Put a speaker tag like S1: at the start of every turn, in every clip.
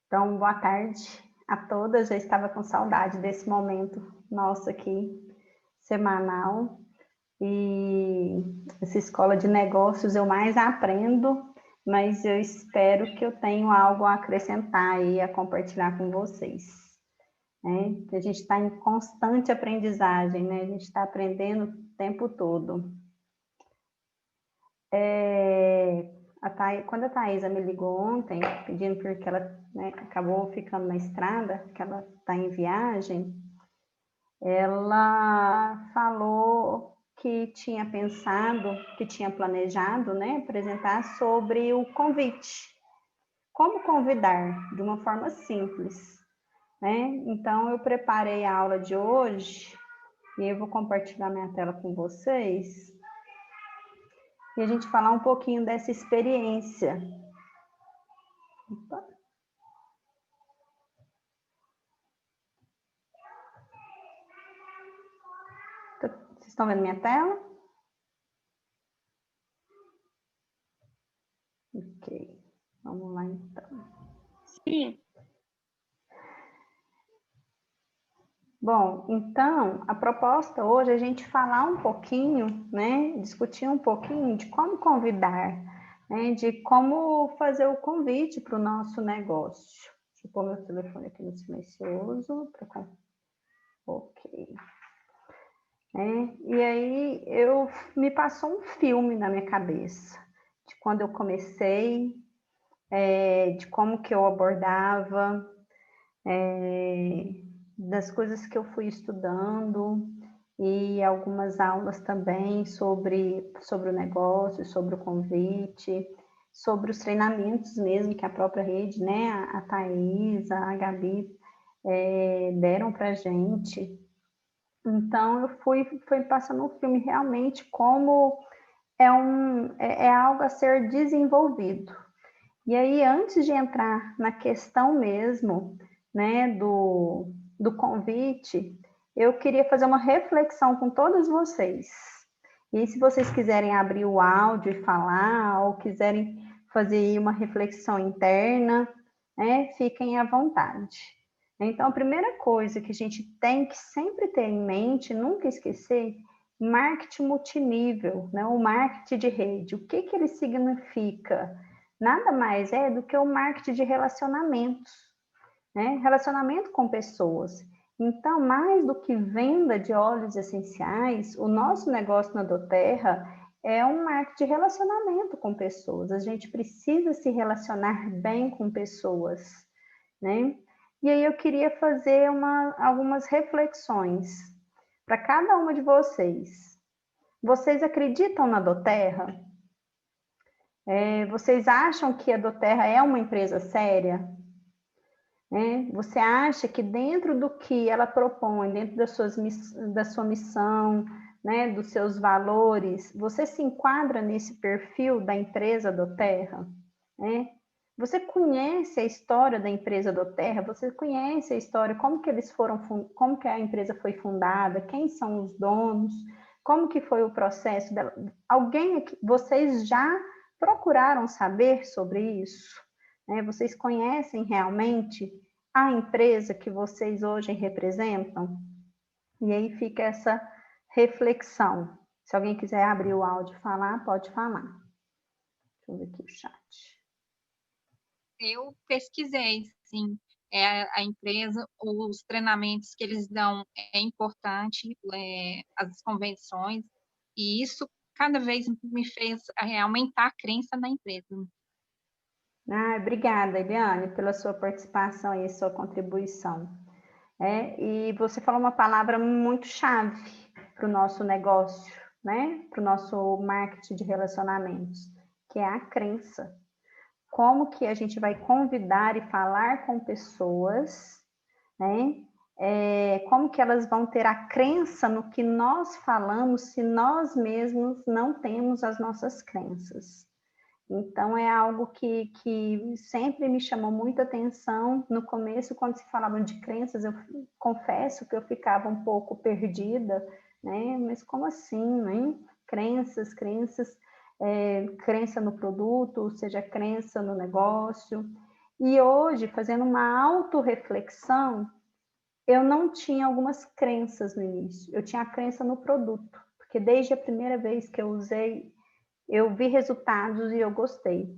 S1: Então, boa tarde a todas. Já estava com saudade desse momento nosso aqui, semanal. E essa escola de negócios eu mais aprendo, mas eu espero que eu tenha algo a acrescentar e a compartilhar com vocês. Né? A gente está em constante aprendizagem, né? A gente está aprendendo o tempo todo. Quando a Thaisa me ligou ontem, pedindo porque ela, né, acabou ficando na estrada, que ela está em viagem, ela falou que tinha pensado, que tinha planejado, né, apresentar sobre o convite. Como convidar de uma forma simples, né? Então, eu preparei a aula de hoje e eu vou compartilhar minha tela com vocês e a gente falar um pouquinho dessa experiência. Opa. Vocês estão vendo minha tela? Ok, vamos lá então.
S2: Sim.
S1: Bom, então, a proposta hoje é a gente falar um pouquinho, né, discutir um pouquinho de como convidar, né, de como fazer o convite para o nosso negócio. Deixa eu pôr meu telefone aqui no silencioso. Ok. E aí, me passou um filme na minha cabeça, de quando eu comecei, de como que eu abordava, das coisas que eu fui estudando e algumas aulas também sobre o negócio, sobre o convite, sobre os treinamentos mesmo que a própria rede, né, a Thaisa, a Gabi, deram para a gente. Então, eu fui passando um filme realmente como é algo a ser desenvolvido. E aí, antes de entrar na questão mesmo, né, do convite, eu queria fazer uma reflexão com todos vocês. E se vocês quiserem abrir o áudio e falar, ou quiserem fazer uma reflexão interna, né, fiquem à vontade. Então, a primeira coisa que a gente tem que sempre ter em mente, nunca esquecer, marketing multinível, né, o marketing de rede. O que ele significa? Nada mais é do que o marketing de relacionamentos, né? Relacionamento com pessoas. Então, mais do que venda de óleos essenciais, o nosso negócio na doTERRA é um marketing de relacionamento com pessoas. A gente precisa se relacionar bem com pessoas, né? E aí eu queria fazer algumas reflexões para cada uma de vocês. Vocês acreditam na doTERRA? Vocês acham que a doTERRA é uma empresa séria? Você acha que dentro do que ela propõe, dentro da sua missão, né, dos seus valores, você se enquadra nesse perfil da empresa doTERRA? Você conhece a história da empresa doTERRA? Você conhece a história, como que a empresa foi fundada, quem são os donos, como que foi o processo dela? Vocês já procuraram saber sobre isso? Vocês conhecem realmente a empresa que vocês hoje representam? E aí fica essa reflexão. Se alguém quiser abrir o áudio e falar, pode falar. Deixa eu ver aqui o chat.
S2: Eu pesquisei, sim, a empresa, os treinamentos que eles dão é importante, as convenções, e isso cada vez me fez aumentar a crença na empresa.
S1: Obrigada, Eliane, pela sua participação e sua contribuição. E você falou uma palavra muito chave para o nosso negócio, né? Para o nosso marketing de relacionamentos, que é a crença. Como que a gente vai convidar e falar com pessoas, né? Como que elas vão ter a crença no que nós falamos se nós mesmos não temos as nossas crenças? Então, é algo que sempre me chamou muita atenção. No começo, quando se falava de crenças, eu confesso que eu ficava um pouco perdida, né? Mas como assim, né? Crenças, crença no produto, ou seja, crença no negócio. E hoje, fazendo uma autorreflexão, eu não tinha algumas crenças no início. Eu tinha a crença no produto, porque desde a primeira vez que eu usei, eu vi resultados e eu gostei.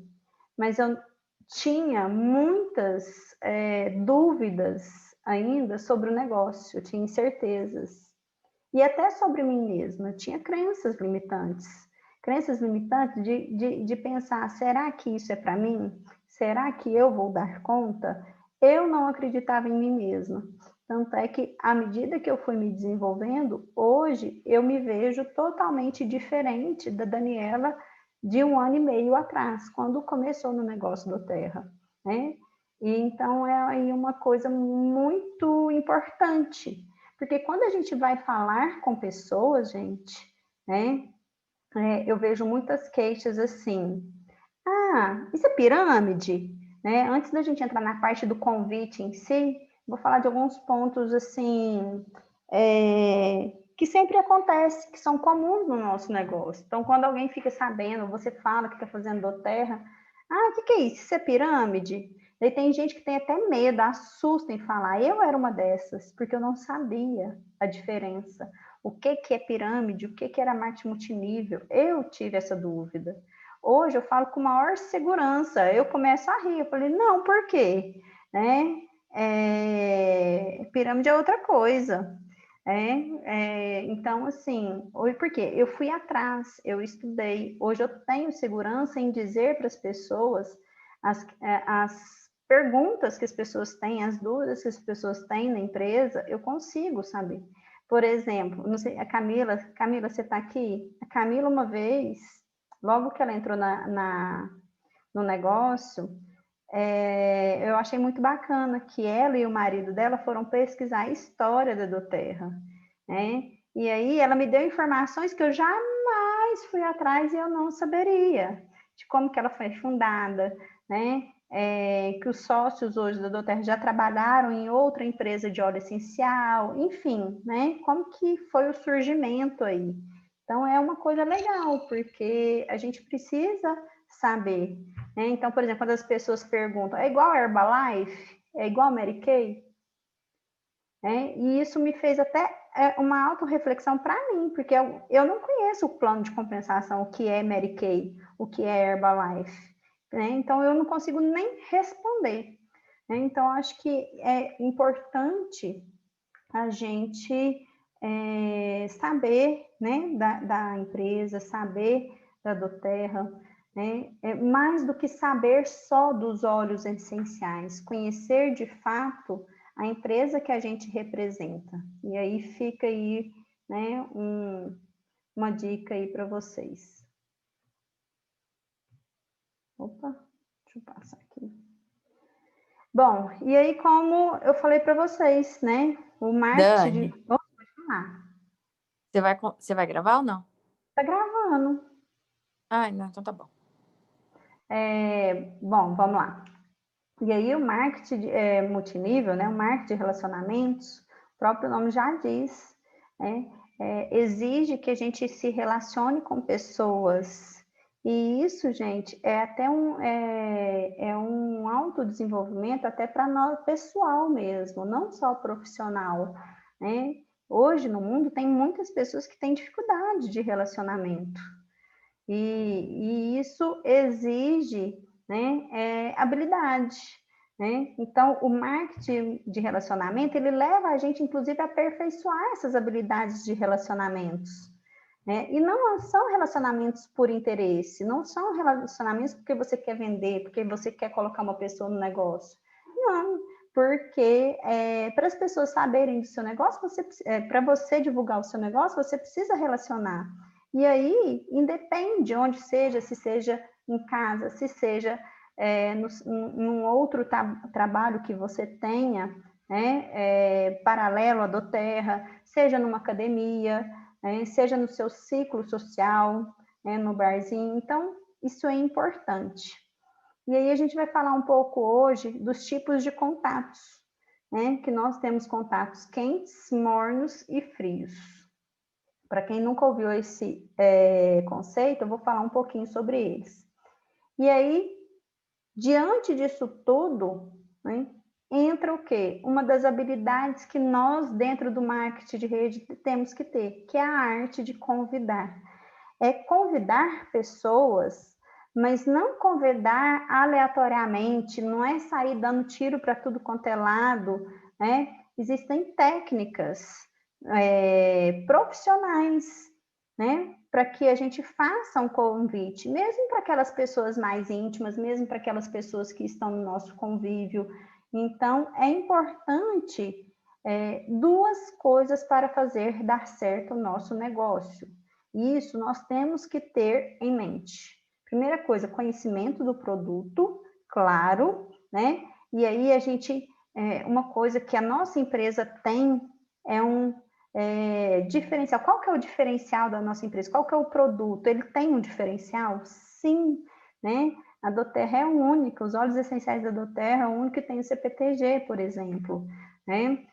S1: Mas eu tinha muitas dúvidas ainda sobre o negócio, eu tinha incertezas. E até sobre mim mesma, eu tinha crenças limitantes. Crenças limitantes de pensar, será que isso é para mim? Será que eu vou dar conta? Eu não acreditava em mim mesma. Tanto é que, à medida que eu fui me desenvolvendo, hoje eu me vejo totalmente diferente da Daniela de 1 ano e meio atrás, quando começou no negócio do Terra, né? E então é aí uma coisa muito importante, porque quando a gente vai falar com pessoas, gente, né? Eu vejo muitas queixas assim, isso é pirâmide? Né? Antes da gente entrar na parte do convite em si, vou falar de alguns pontos assim que sempre acontece, que são comuns no nosso negócio. Então, quando alguém fica sabendo, você fala que está fazendo do Terra, o que é isso? Isso é pirâmide? Daí tem gente que tem até medo, assusta em falar. Eu era uma dessas, porque eu não sabia a diferença. O que é pirâmide? O que era marketing multinível? Eu tive essa dúvida. Hoje eu falo com maior segurança. Eu começo a rir. Eu falei, não, por quê? Né? Pirâmide é outra coisa. Então, assim, por quê? Eu fui atrás, eu estudei. Hoje eu tenho segurança em dizer para as pessoas as perguntas que as pessoas têm, as dúvidas que as pessoas têm na empresa, eu consigo saber. Por exemplo, não sei, a Camila, você está aqui? A Camila, uma vez, logo que ela entrou no negócio, eu achei muito bacana que ela e o marido dela foram pesquisar a história da Doterra, né? E aí ela me deu informações que eu jamais fui atrás e eu não saberia, de como que ela foi fundada, né? Que os sócios hoje da Doterra já trabalharam em outra empresa de óleo essencial, enfim, né? Como que foi o surgimento aí. Então é uma coisa legal, porque a gente precisa saber. Né? Então, por exemplo, quando as pessoas perguntam, é igual a Herbalife? É igual a Mary Kay? E isso me fez até uma autorreflexão para mim, porque eu não conheço o plano de compensação, o que é Mary Kay, o que é Herbalife. Né? Então, eu não consigo nem responder. Né? Então, acho que é importante a gente saber, né, da empresa, saber da Doterra, né? Mais do que saber só dos óleos essenciais, conhecer de fato a empresa que a gente representa. E aí fica aí, né, uma dica aí para vocês. Opa, deixa eu passar aqui. Bom, e aí como eu falei para vocês, né, o marketing
S3: Dani,
S1: pode falar.
S3: você vai gravar ou não?
S1: Tá gravando.
S3: Não, então tá bom.
S1: Bom, vamos lá. E aí o marketing multinível, né, o marketing de relacionamentos, o próprio nome já diz, né, exige que a gente se relacione com pessoas. E isso, gente, é até um autodesenvolvimento até para nós pessoal mesmo, não só profissional, né? Hoje no mundo tem muitas pessoas que têm dificuldade de relacionamento. E isso exige, né, habilidade. Né? Então, o marketing de relacionamento, ele leva a gente, inclusive, a aperfeiçoar essas habilidades de relacionamentos. Né? E não são relacionamentos por interesse, não são relacionamentos porque você quer vender, porque você quer colocar uma pessoa no negócio. Não, porque para as pessoas saberem do seu negócio, para você divulgar o seu negócio, você precisa relacionar. E aí, independe onde seja, se seja em casa, se seja num outro trabalho que você tenha, né, paralelo à Doterra, seja numa academia, seja no seu ciclo social, no barzinho. Então, isso é importante. E aí a gente vai falar um pouco hoje dos tipos de contatos, né? Que nós temos contatos quentes, mornos e frios. Para quem nunca ouviu esse conceito, eu vou falar um pouquinho sobre eles. E aí, Diante disso tudo, né, entra o quê? Uma das habilidades que nós, dentro do marketing de rede, temos que ter, que é a arte de convidar. É convidar pessoas, mas não convidar aleatoriamente, não é sair dando tiro para tudo quanto é lado, né? Existem técnicas profissionais, né? Para que a gente faça um convite, mesmo para aquelas pessoas mais íntimas, mesmo para aquelas pessoas que estão no nosso convívio. Então, é importante duas coisas para fazer dar certo o nosso negócio. Isso nós temos que ter em mente. Primeira coisa, conhecimento do produto, claro, né? E aí a gente, uma coisa que a nossa empresa tem é um diferencial. Qual que é o diferencial da nossa empresa? Qual que é o produto? Ele tem um diferencial? Sim, né? A doTERRA é única, os óleos essenciais da doTERRA é o único que tem o CPTG, por exemplo, né?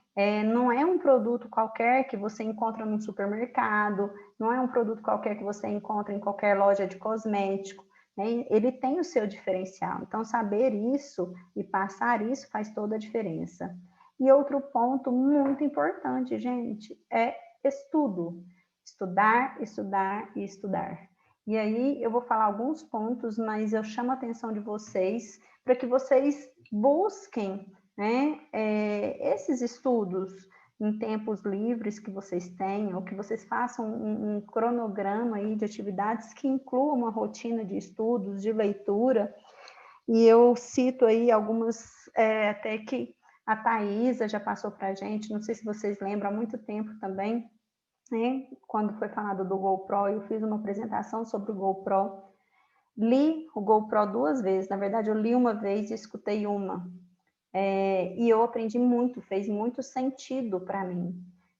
S1: Não é um produto qualquer que você encontra no supermercado, não é um produto qualquer que você encontra em qualquer loja de cosmético, né? Ele tem o seu diferencial. Então, saber isso e passar isso faz toda a diferença. E outro ponto muito importante, gente, é estudo. Estudar, estudar e estudar. E aí eu vou falar alguns pontos, mas eu chamo a atenção de vocês para que vocês busquem, né, esses estudos em tempos livres que vocês tenham, que vocês façam um cronograma aí de atividades que incluam uma rotina de estudos, de leitura. E eu cito aí algumas, até que a Thaisa já passou para a gente, não sei se vocês lembram, há muito tempo também, né? Quando foi falado do GoPro, eu fiz uma apresentação sobre o GoPro. Li o GoPro 2 vezes, na verdade eu li uma vez e escutei uma. E eu aprendi muito, fez muito sentido para mim.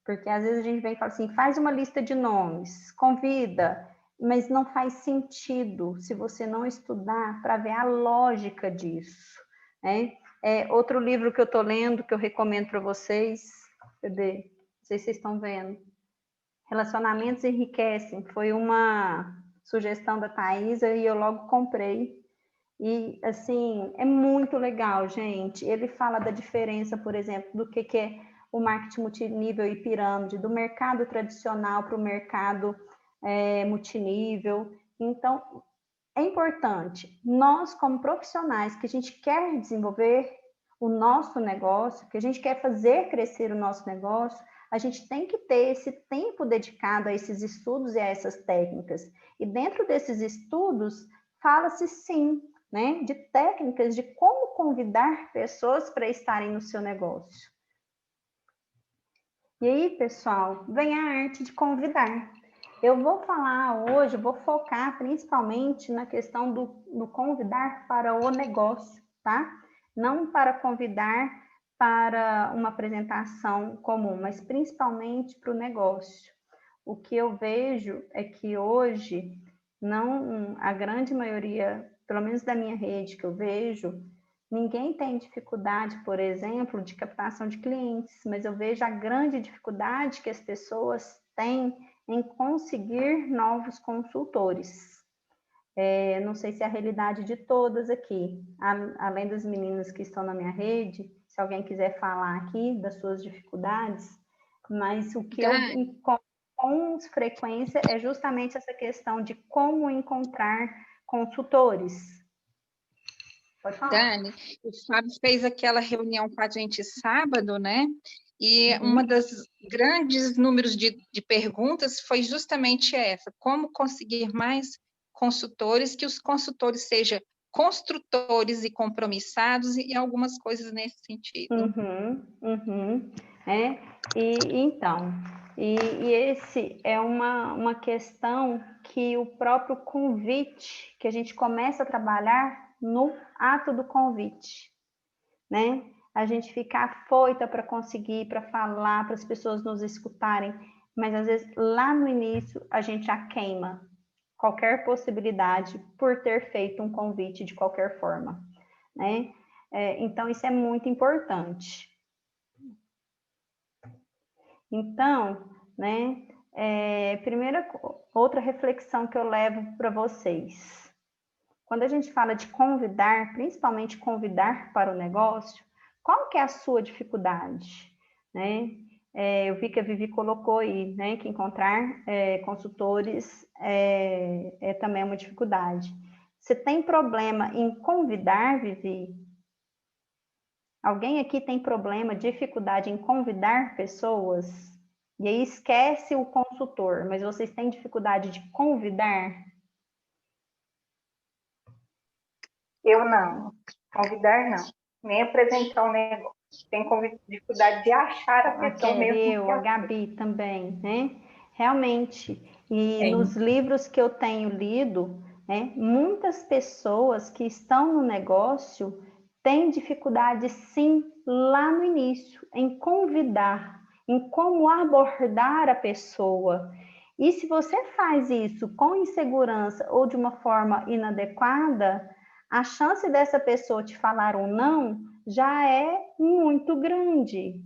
S1: Porque às vezes a gente vem e fala assim, faz uma lista de nomes, convida, mas não faz sentido se você não estudar para ver a lógica disso, né? Outro livro que eu estou lendo, que eu recomendo para vocês, cadê? Não sei se vocês estão vendo. Relacionamentos Enriquecem, foi uma sugestão da Thaisa e eu logo comprei. E, assim, é muito legal, gente. Ele fala da diferença, por exemplo, do que é o marketing multinível e pirâmide, do mercado tradicional para o mercado multinível. Então, é importante, nós como profissionais que a gente quer desenvolver o nosso negócio, que a gente quer fazer crescer o nosso negócio, a gente tem que ter esse tempo dedicado a esses estudos e a essas técnicas. E dentro desses estudos, fala-se sim, né, de técnicas de como convidar pessoas para estarem no seu negócio. E aí, pessoal, vem a arte de convidar. Eu vou falar hoje, vou focar principalmente na questão do convidar para o negócio, tá? Não para convidar para uma apresentação comum, mas principalmente para o negócio. O que eu vejo é que hoje, não, a grande maioria, pelo menos da minha rede que eu vejo, ninguém tem dificuldade, por exemplo, de captação de clientes, mas eu vejo a grande dificuldade que as pessoas têm em conseguir novos consultores. Não sei se é a realidade de todas aqui, além das meninas que estão na minha rede, se alguém quiser falar aqui das suas dificuldades, mas o que eu encontro com frequência é justamente essa questão de como encontrar consultores. Pode falar.
S2: Dani, o Fábio fez aquela reunião com a gente sábado, né? E uma das grandes números de perguntas foi justamente essa: como conseguir mais consultores, que os consultores sejam construtores e compromissados e algumas coisas nesse sentido.
S1: E esse é uma questão que o próprio convite, que a gente começa a trabalhar no ato do convite, né? A gente fica afoita para conseguir, para falar, para as pessoas nos escutarem, mas às vezes lá no início a gente já queima qualquer possibilidade por ter feito um convite de qualquer forma, né? Então isso é muito importante. Então, né? Outra reflexão que eu levo para vocês. quando a gente fala de convidar, principalmente convidar para o negócio, qual que é a sua dificuldade, né? Eu vi que a Vivi colocou aí, né, que encontrar consultores é também uma dificuldade. Você tem problema em convidar, Vivi? Alguém aqui tem problema, dificuldade em convidar pessoas? E aí esquece o consultor, mas vocês têm dificuldade de convidar?
S4: Eu não. Convidar, não. Nem apresentar o negócio. Tem dificuldade de achar a pessoa mesmo.
S1: A Gabi também, né? Realmente. E nos livros que eu tenho lido, né, muitas pessoas que estão no negócio têm dificuldade, sim, lá no início, em convidar, em como abordar a pessoa. E se você faz isso com insegurança ou de uma forma inadequada, a chance dessa pessoa te falar um não já é muito grande,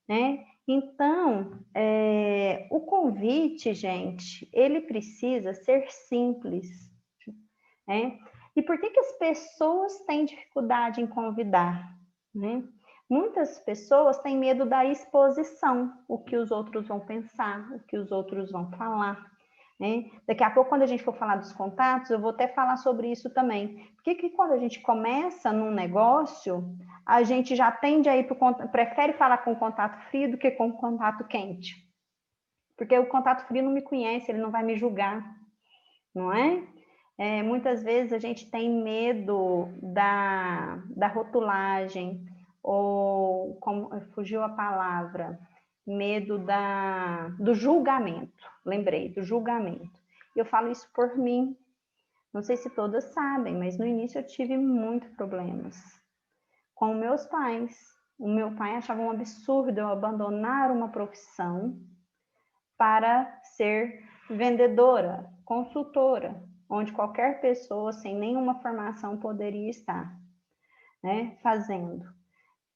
S1: né? Então, o convite, gente, ele precisa ser simples, né? E por que as pessoas têm dificuldade em convidar, né? Muitas pessoas têm medo da exposição, o que os outros vão pensar, o que os outros vão falar, né? Daqui a pouco, quando a gente for falar dos contatos, eu vou até falar sobre isso também. Porque que quando a gente começa num negócio, a gente já tende a ir prefere falar com contato frio do que com contato quente. Porque o contato frio não me conhece, ele não vai me julgar, não é? Muitas vezes a gente tem medo da rotulagem, ou, como fugiu a palavra, medo do julgamento. Lembrei, do julgamento. Eu falo isso por mim. Não sei se todas sabem, mas no início eu tive muitos problemas com meus pais. O meu pai achava um absurdo eu abandonar uma profissão para ser vendedora, consultora, onde qualquer pessoa sem nenhuma formação poderia estar, né, fazendo.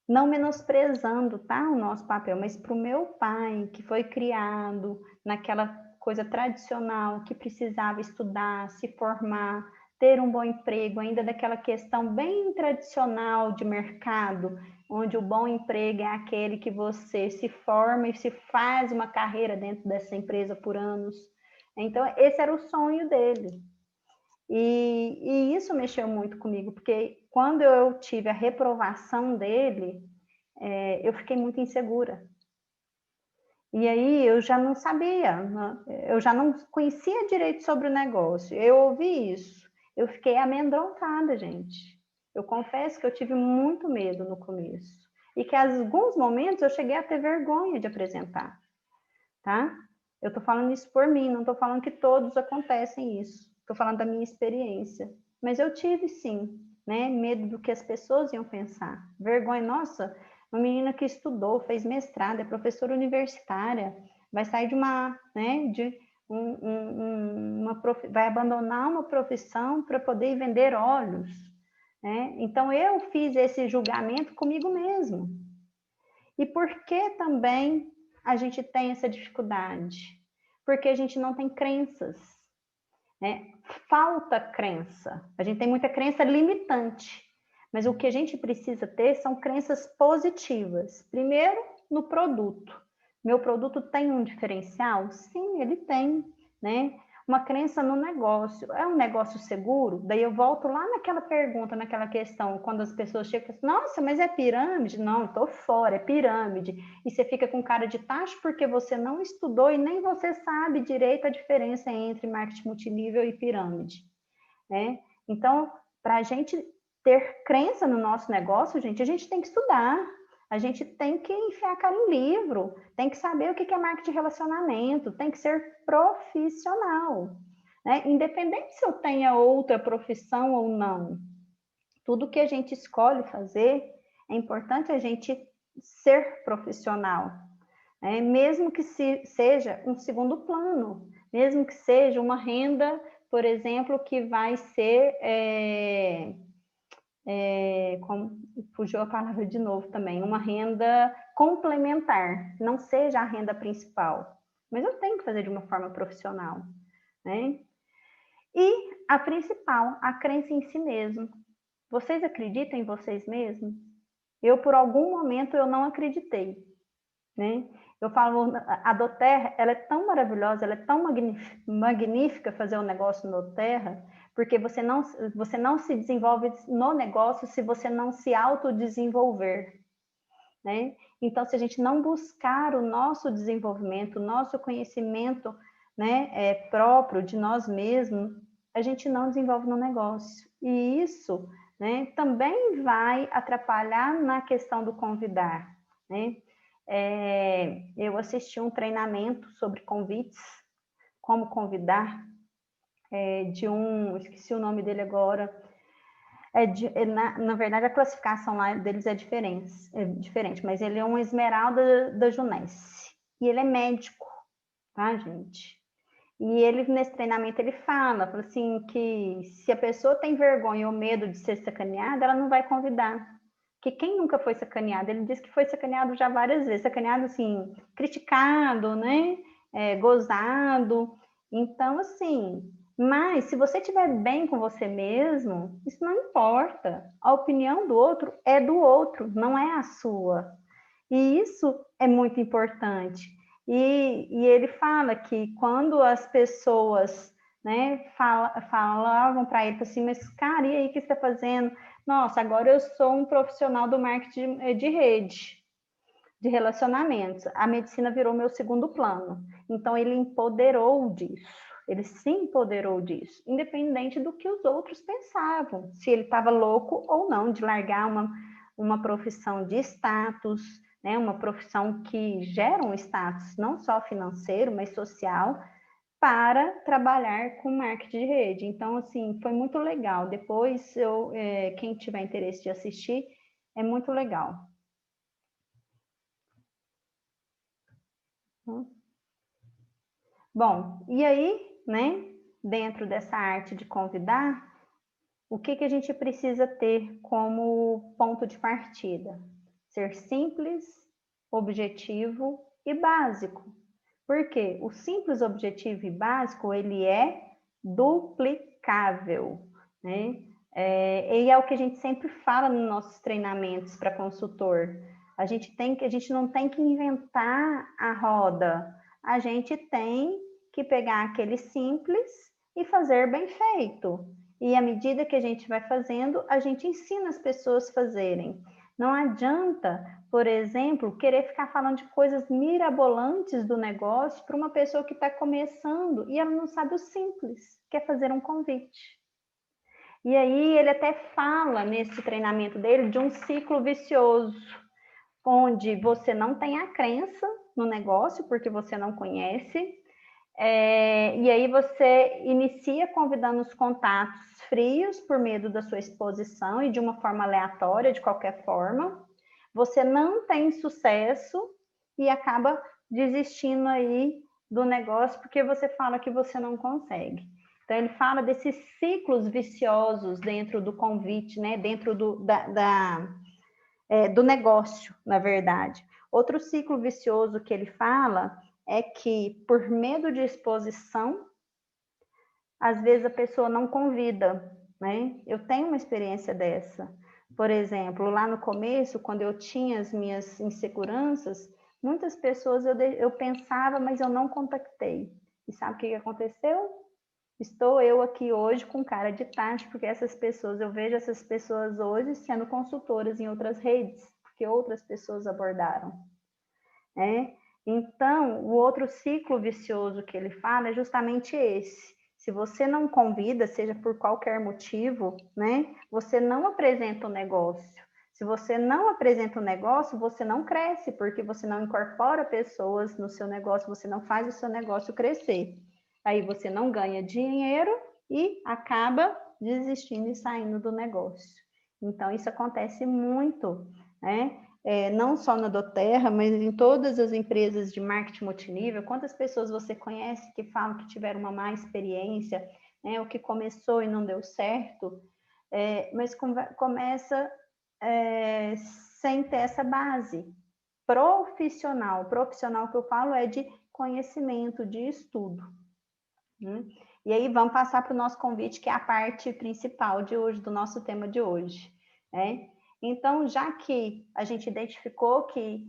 S1: Não menosprezando, tá, o nosso papel, mas para o meu pai, que foi criado naquela coisa tradicional, que precisava estudar, se formar, ter um bom emprego, ainda daquela questão bem tradicional de mercado, onde o bom emprego é aquele que você se forma e se faz uma carreira dentro dessa empresa por anos. Então, esse era o sonho dele. E isso mexeu muito comigo, porque quando eu tive a reprovação dele, eu fiquei muito insegura. E aí eu já não sabia, eu já não conhecia direito sobre o negócio. Eu ouvi isso, eu fiquei amedrontada, gente. Eu confesso que eu tive muito medo no começo. E que em alguns momentos eu cheguei a ter vergonha de apresentar, tá? Eu tô falando isso por mim, não tô falando que todos acontecem isso. Tô falando da minha experiência. Mas eu tive, sim, né? Medo do que as pessoas iam pensar. Vergonha, nossa, uma menina que estudou, fez mestrado, é professora universitária, vai sair de uma, né, vai abandonar uma profissão para poder vender óleos, né? Então eu fiz esse julgamento comigo mesmo. E por que também a gente tem essa dificuldade? Porque a gente não tem crenças, né? Falta crença. A gente tem muita crença limitante. Mas o que a gente precisa ter são crenças positivas. Primeiro, no produto. Meu produto tem um diferencial? Sim, ele tem, né? Uma crença no negócio. É um negócio seguro? Daí eu volto lá naquela pergunta, naquela questão, quando as pessoas chegam e falam, nossa, mas é pirâmide? Não, estou fora, é pirâmide. E você fica com cara de tacho porque você não estudou e nem você sabe direito a diferença entre marketing multinível e pirâmide, né? Então, para a gente ter crença no nosso negócio, gente, a gente tem que estudar. A gente tem que enfiar a cara em livro, tem que saber o que é marketing de relacionamento, tem que ser profissional, né? Independente se eu tenha outra profissão ou não. Tudo que a gente escolhe fazer, é importante a gente ser profissional, né? Mesmo que seja um segundo plano, mesmo que seja uma renda, por exemplo, que vai ser... fugiu a palavra de novo também, uma renda complementar, não seja a renda principal, mas eu tenho que fazer de uma forma profissional, né? E a principal, a crença em si mesmo. Vocês acreditam em vocês mesmos? Eu, por algum momento, eu não acreditei, né? Eu falo, a doTERRA, ela é tão maravilhosa, ela é tão magnífica fazer um negócio no doTERRA, porque você não se desenvolve no negócio se você não se autodesenvolver, né? Então, se a gente não buscar o nosso desenvolvimento, o nosso conhecimento, né, próprio de nós mesmos, a gente não desenvolve no negócio. E isso, né, também vai atrapalhar na questão do convidar, né? Eu assisti um treinamento sobre convites, como convidar, esqueci o nome dele agora, na verdade, a classificação lá deles é diferente, mas ele é um Esmeralda da Junesse. E ele é médico, tá, gente? E ele, nesse treinamento, ele fala assim, que se a pessoa tem vergonha ou medo de ser sacaneada, ela não vai convidar. Porque quem nunca foi sacaneado? Ele diz que foi sacaneado já várias vezes. Sacaneado, assim, criticado, né? Gozado. Então, assim... Mas, se você estiver bem com você mesmo, isso não importa. A opinião do outro é do outro, não é a sua. E isso é muito importante. E ele fala que quando as pessoas, né, falavam para ele assim, mas cara, e aí, o que você está fazendo? Nossa, agora eu sou um profissional do marketing de rede, de relacionamentos. A medicina virou meu segundo plano. Então, ele empoderou disso. Ele se empoderou disso, independente do que os outros pensavam, se ele estava louco ou não de largar uma profissão de status, né, uma profissão que gera um status não só financeiro, mas social, para trabalhar com marketing de rede. Então, assim, foi muito legal. Depois, quem tiver interesse de assistir, é muito legal. Bom, e aí, né, dentro dessa arte de convidar, o que a gente precisa ter como ponto de partida? Ser simples, objetivo e básico. Por quê? O simples, objetivo e básico, ele é duplicável, né? E é o que a gente sempre fala nos nossos treinamentos para consultor. A gente não tem que inventar a roda, a gente tem que pegar aquele simples e fazer bem feito. E à medida que a gente vai fazendo, a gente ensina as pessoas a fazerem. Não adianta, por exemplo, querer ficar falando de coisas mirabolantes do negócio para uma pessoa que está começando e ela não sabe o simples, quer fazer um convite. E aí ele até fala nesse treinamento dele de um ciclo vicioso, onde você não tem a crença no negócio, porque você não conhece, e aí você inicia convidando os contatos frios por medo da sua exposição e de uma forma aleatória, de qualquer forma. Você não tem sucesso e acaba desistindo aí do negócio porque você fala que você não consegue. Então, ele fala desses ciclos viciosos dentro do convite, né? Dentro do negócio, na verdade. Outro ciclo vicioso que ele fala é que, por medo de exposição, às vezes a pessoa não convida, né? Eu tenho uma experiência dessa. Por exemplo, lá no começo, quando eu tinha as minhas inseguranças, muitas pessoas eu pensava, mas eu não contactei. E sabe o que aconteceu? Estou eu aqui hoje com cara de tacho, porque eu vejo essas pessoas hoje sendo consultoras em outras redes, porque outras pessoas abordaram, né? Então, o outro ciclo vicioso que ele fala é justamente esse. Se você não convida, seja por qualquer motivo, né? Você não apresenta o negócio. Se você não apresenta o negócio, você não cresce, porque você não incorpora pessoas no seu negócio, você não faz o seu negócio crescer. Aí você não ganha dinheiro e acaba desistindo e saindo do negócio. Então, isso acontece muito, né? Não só na doTERRA, mas em todas as empresas de marketing multinível. Quantas pessoas você conhece que falam que tiveram uma má experiência, né? O que começou e não deu certo, mas começa sem ter essa base profissional. Profissional que eu falo é de conhecimento, de estudo. E aí vamos passar para o nosso convite, que é a parte principal de hoje, do nosso tema de hoje. Né? Então, já que a gente identificou que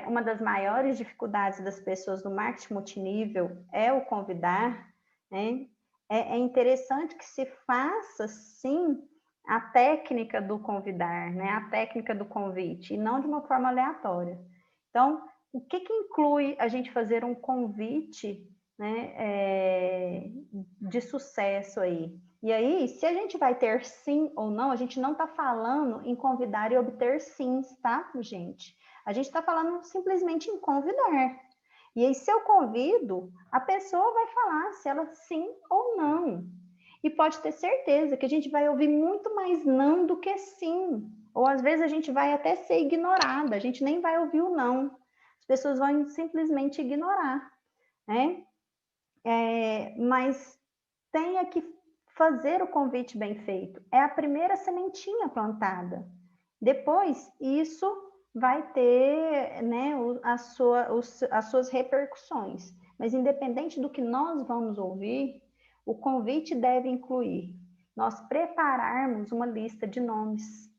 S1: uma das maiores dificuldades das pessoas no marketing multinível é o convidar, né? É interessante que se faça, sim, a técnica do convidar, né? A técnica do convite, e não de uma forma aleatória. Então, o que inclui a gente fazer um convite, né, de sucesso aí? E aí, se a gente vai ter sim ou não, a gente não está falando em convidar e obter sims, tá, gente? A gente está falando simplesmente em convidar. E aí, se eu convido, a pessoa vai falar se ela sim ou não. E pode ter certeza que a gente vai ouvir muito mais não do que sim. Ou às vezes a gente vai até ser ignorada, a gente nem vai ouvir o não. As pessoas vão simplesmente ignorar, né? Mas tenha que fazer o convite bem feito. É a primeira sementinha plantada. Depois, isso vai ter, né, as suas repercussões. Mas independente do que nós vamos ouvir, o convite deve incluir nós prepararmos uma lista de nomes.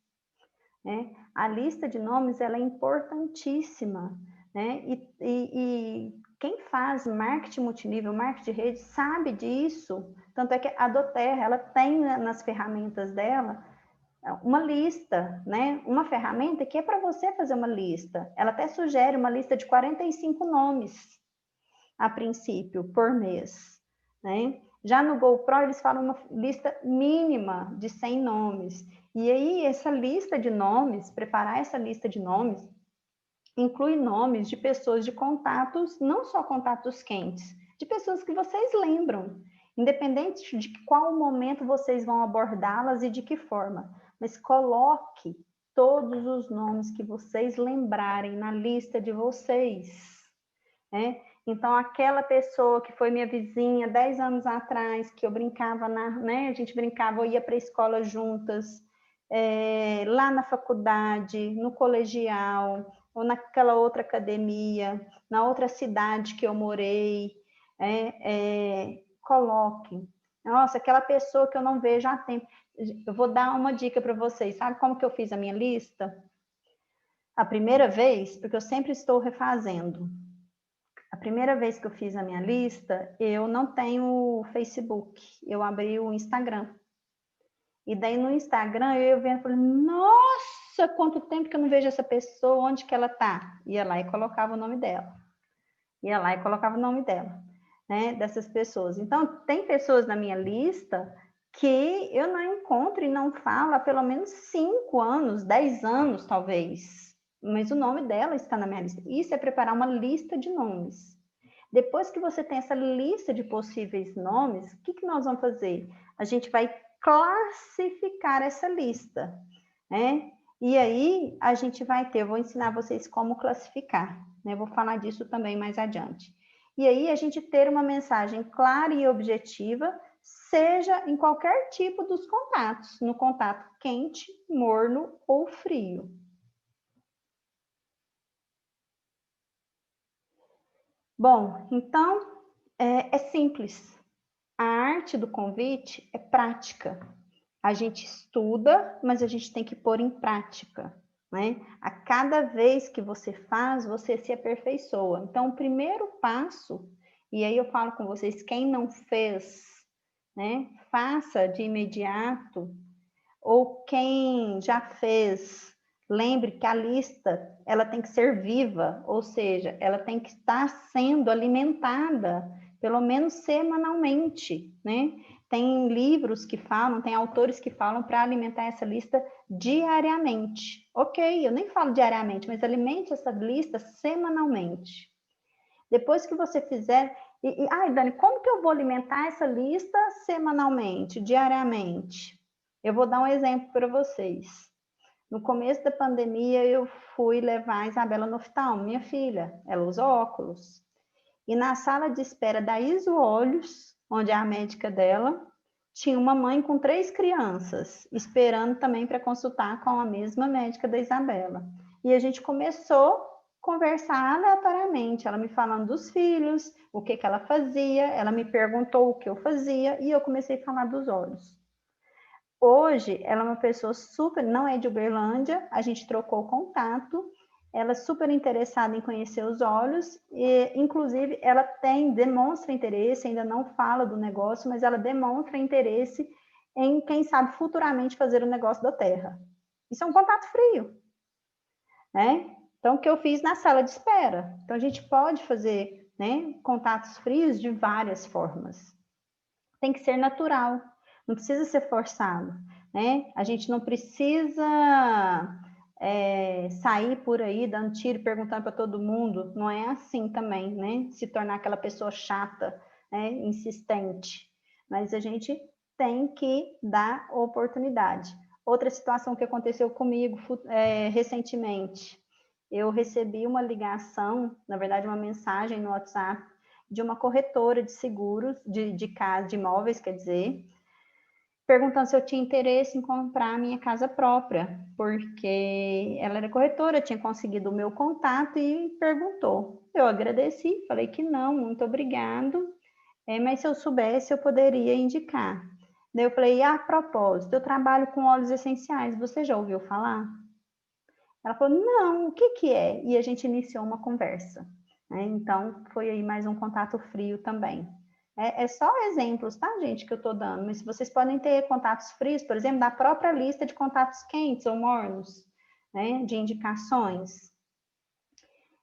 S1: Né? A lista de nomes ela é importantíssima. Né? E quem faz marketing multinível, marketing de rede, sabe disso. Tanto é que a Doterra, ela tem nas ferramentas dela uma lista, né? Uma ferramenta que é para você fazer uma lista. Ela até sugere uma lista de 45 nomes, a princípio, por mês. Né? Já no GoPro, eles falam uma lista mínima de 100 nomes. E aí, essa lista de nomes, preparar essa lista de nomes, inclui nomes de pessoas de contatos, não só contatos quentes, de pessoas que vocês lembram, independente de qual momento vocês vão abordá-las e de que forma. Mas coloque todos os nomes que vocês lembrarem na lista de vocês. Né? Então, aquela pessoa que foi minha vizinha 10 anos atrás, que eu brincava, né? A gente brincava, eu ia para a escola juntas, lá na faculdade, no colegial, ou naquela outra academia, na outra cidade que eu morei, coloque. Nossa, aquela pessoa que eu não vejo há tempo. Eu vou dar uma dica para vocês. Sabe como que eu fiz a minha lista? A primeira vez, porque eu sempre estou refazendo. A primeira vez que eu fiz a minha lista, eu não tenho Facebook, eu abri o Instagram. E daí no Instagram eu vendo e falei, nossa, quanto tempo que eu não vejo essa pessoa, onde que ela tá? Ia lá e colocava o nome dela. Ia lá e colocava o nome dela, né, dessas pessoas. Então, tem pessoas na minha lista que eu não encontro e não falo há pelo menos 5 anos, 10 anos, talvez. Mas o nome dela está na minha lista. Isso é preparar uma lista de nomes. Depois que você tem essa lista de possíveis nomes, o que nós vamos fazer? A gente vai classificar essa lista, né? E aí a gente vai ter, eu vou ensinar vocês como classificar, né? Eu vou falar disso também mais adiante. E aí a gente ter uma mensagem clara e objetiva, seja em qualquer tipo dos contatos, no contato quente, morno ou frio. Bom, então é simples. A arte do convite é prática. A gente estuda, mas a gente tem que pôr em prática, né? A cada vez que você faz, você se aperfeiçoa. Então, o primeiro passo, e aí eu falo com vocês, quem não fez, né? Faça de imediato, ou quem já fez, lembre que a lista, ela tem que ser viva, ou seja, ela tem que estar sendo alimentada, pelo menos semanalmente, né? Tem livros que falam, tem autores que falam para alimentar essa lista diariamente. Ok, eu nem falo diariamente, mas alimente essa lista semanalmente. Depois que você fizer... Ai, Dani, como que eu vou alimentar essa lista semanalmente, diariamente? Eu vou dar um exemplo para vocês. No começo da pandemia, eu fui levar a Isabela no oftalmo, minha filha. Ela usa óculos. E na sala de espera da Iso Olhos, onde é a médica dela, tinha uma mãe com 3 crianças, esperando também para consultar com a mesma médica da Isabela. E a gente começou conversar aleatoriamente, ela me falando dos filhos, o que ela fazia, ela me perguntou o que eu fazia e eu comecei a falar dos olhos. Hoje, ela é uma pessoa super, não é de Uberlândia, a gente trocou contato, ela é super interessada em conhecer os olhos, e inclusive ela demonstra interesse, ainda não fala do negócio, mas ela demonstra interesse em, quem sabe, futuramente fazer o negócio da terra. Isso é um contato frio, né? Então, o que eu fiz na sala de espera. Então, a gente pode fazer, né, contatos frios de várias formas. Tem que ser natural, não precisa ser forçado, né? A gente não precisa sair por aí dando tiro e perguntando para todo mundo, não é assim também, né? Se tornar aquela pessoa chata, né, insistente. Mas a gente tem que dar oportunidade. Outra situação que aconteceu comigo recentemente, eu recebi uma ligação, na verdade uma mensagem no WhatsApp, de uma corretora de seguros, de casa, de imóveis, quer dizer, perguntando se eu tinha interesse em comprar a minha casa própria, porque ela era corretora, tinha conseguido o meu contato e perguntou. Eu agradeci, falei que não, muito obrigado, mas se eu soubesse, eu poderia indicar. Daí eu falei, a propósito, eu trabalho com óleos essenciais, você já ouviu falar? Ela falou, não, o que que é? E a gente iniciou uma conversa, né? Então, foi aí mais um contato frio também. É só exemplos, tá, gente, que eu estou dando, mas vocês podem ter contatos frios, por exemplo, da própria lista de contatos quentes ou mornos, né, de indicações.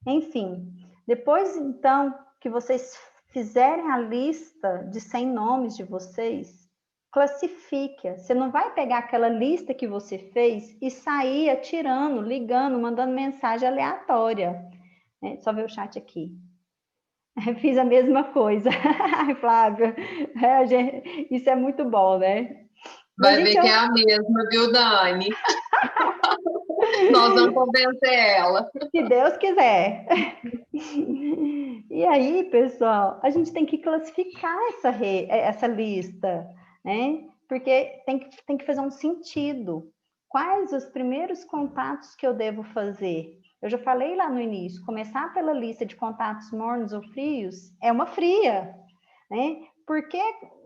S1: Enfim, depois, então, que vocês fizerem a lista de 100 nomes de vocês, classifique. Você não vai pegar aquela lista que você fez e sair atirando, ligando, mandando mensagem aleatória. Só ver o chat aqui. Fiz a mesma coisa. Ai, Flávia, isso é muito bom, né?
S5: Vai ver que é a mesma, viu, Dani? Nós vamos convencer ela.
S1: Se Deus quiser. E aí, pessoal, a gente tem que classificar essa lista, né? Porque tem que fazer um sentido. Quais os primeiros contatos que eu devo fazer? Eu já falei lá no início, começar pela lista de contatos mornos ou frios é uma fria, né? Por que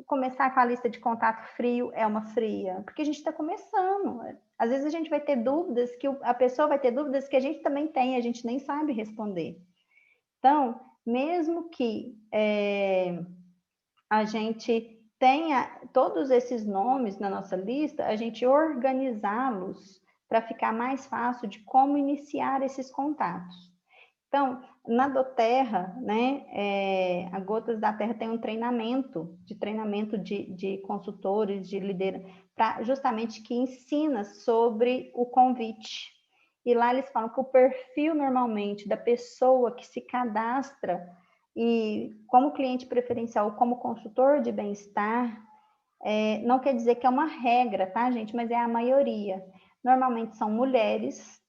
S1: começar com a lista de contato frio é uma fria? Porque a gente está começando. Às vezes a gente vai ter dúvidas, que a pessoa vai ter dúvidas que a gente também tem, a gente nem sabe responder. Então, mesmo que a gente tenha todos esses nomes na nossa lista, a gente organizá-los para ficar mais fácil de como iniciar esses contatos. Então, na doTERRA, né, a Gotas da Terra tem um treinamento de consultores, de liderança, justamente que ensina sobre o convite. E lá eles falam que o perfil, normalmente, da pessoa que se cadastra e como cliente preferencial ou como consultor de bem-estar, não quer dizer que é uma regra, tá, gente? Mas é a maioria. Normalmente são mulheres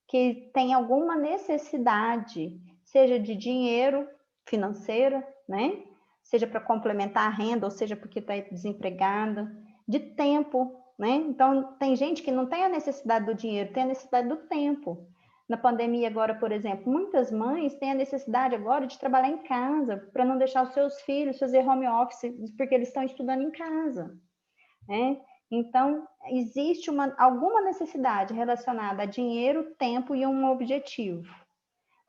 S1: que têm alguma necessidade, seja de dinheiro financeira, né? Seja para complementar a renda, ou seja porque está desempregada, de tempo, né? Então, tem gente que não tem a necessidade do dinheiro, tem a necessidade do tempo. Na pandemia agora, por exemplo, muitas mães têm a necessidade agora de trabalhar em casa, para não deixar os seus filhos fazer home office, porque eles estão estudando em casa, né? Então, existe alguma necessidade relacionada a dinheiro, tempo e um objetivo.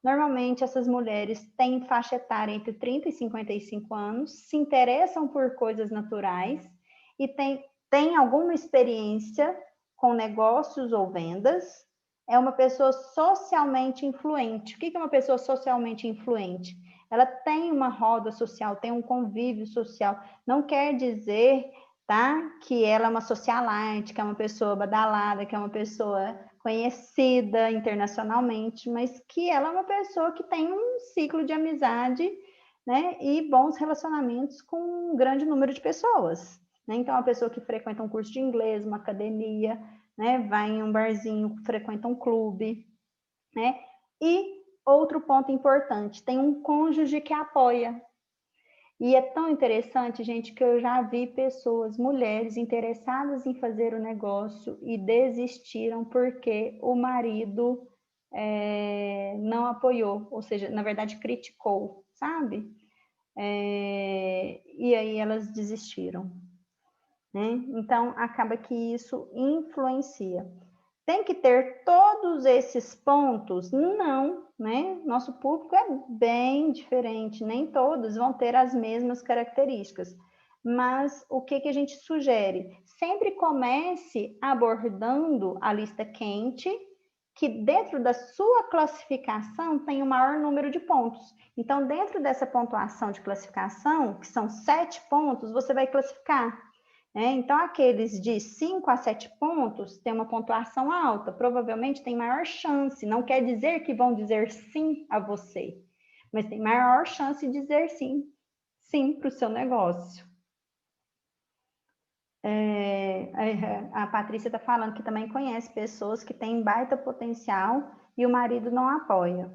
S1: Normalmente, essas mulheres têm faixa etária entre 30 e 55 anos, se interessam por coisas naturais e têm alguma experiência com negócios ou vendas. É uma pessoa socialmente influente. O que é uma pessoa socialmente influente? Ela tem uma roda social, tem um convívio social. Não quer dizer, tá, que ela é uma socialite, que é uma pessoa badalada, que é uma pessoa conhecida internacionalmente, mas que ela é uma pessoa que tem um ciclo de amizade, né, e bons relacionamentos com um grande número de pessoas, né? Então, uma pessoa que frequenta um curso de inglês, uma academia, né, vai em um barzinho, frequenta um clube, né? E outro ponto importante, tem um cônjuge que apoia. E é tão interessante, gente, que eu já vi pessoas, mulheres interessadas em fazer o negócio e desistiram porque o marido não apoiou, ou seja, na verdade criticou, sabe? E aí elas desistiram, né? Então, acaba que isso influencia. Tem que ter todos esses pontos? Não, né? Nosso público é bem diferente, nem todos vão ter as mesmas características. Mas o que a gente sugere? Sempre comece abordando a lista quente, que dentro da sua classificação tem o maior número de pontos. Então, dentro dessa pontuação de classificação, que são 7 pontos, você vai classificar. Então, aqueles de 5 a 7 pontos têm uma pontuação alta, provavelmente tem maior chance, não quer dizer que vão dizer sim a você, mas tem maior chance de dizer sim para o seu negócio. A Patrícia está falando que também conhece pessoas que têm baita potencial e o marido não apoia.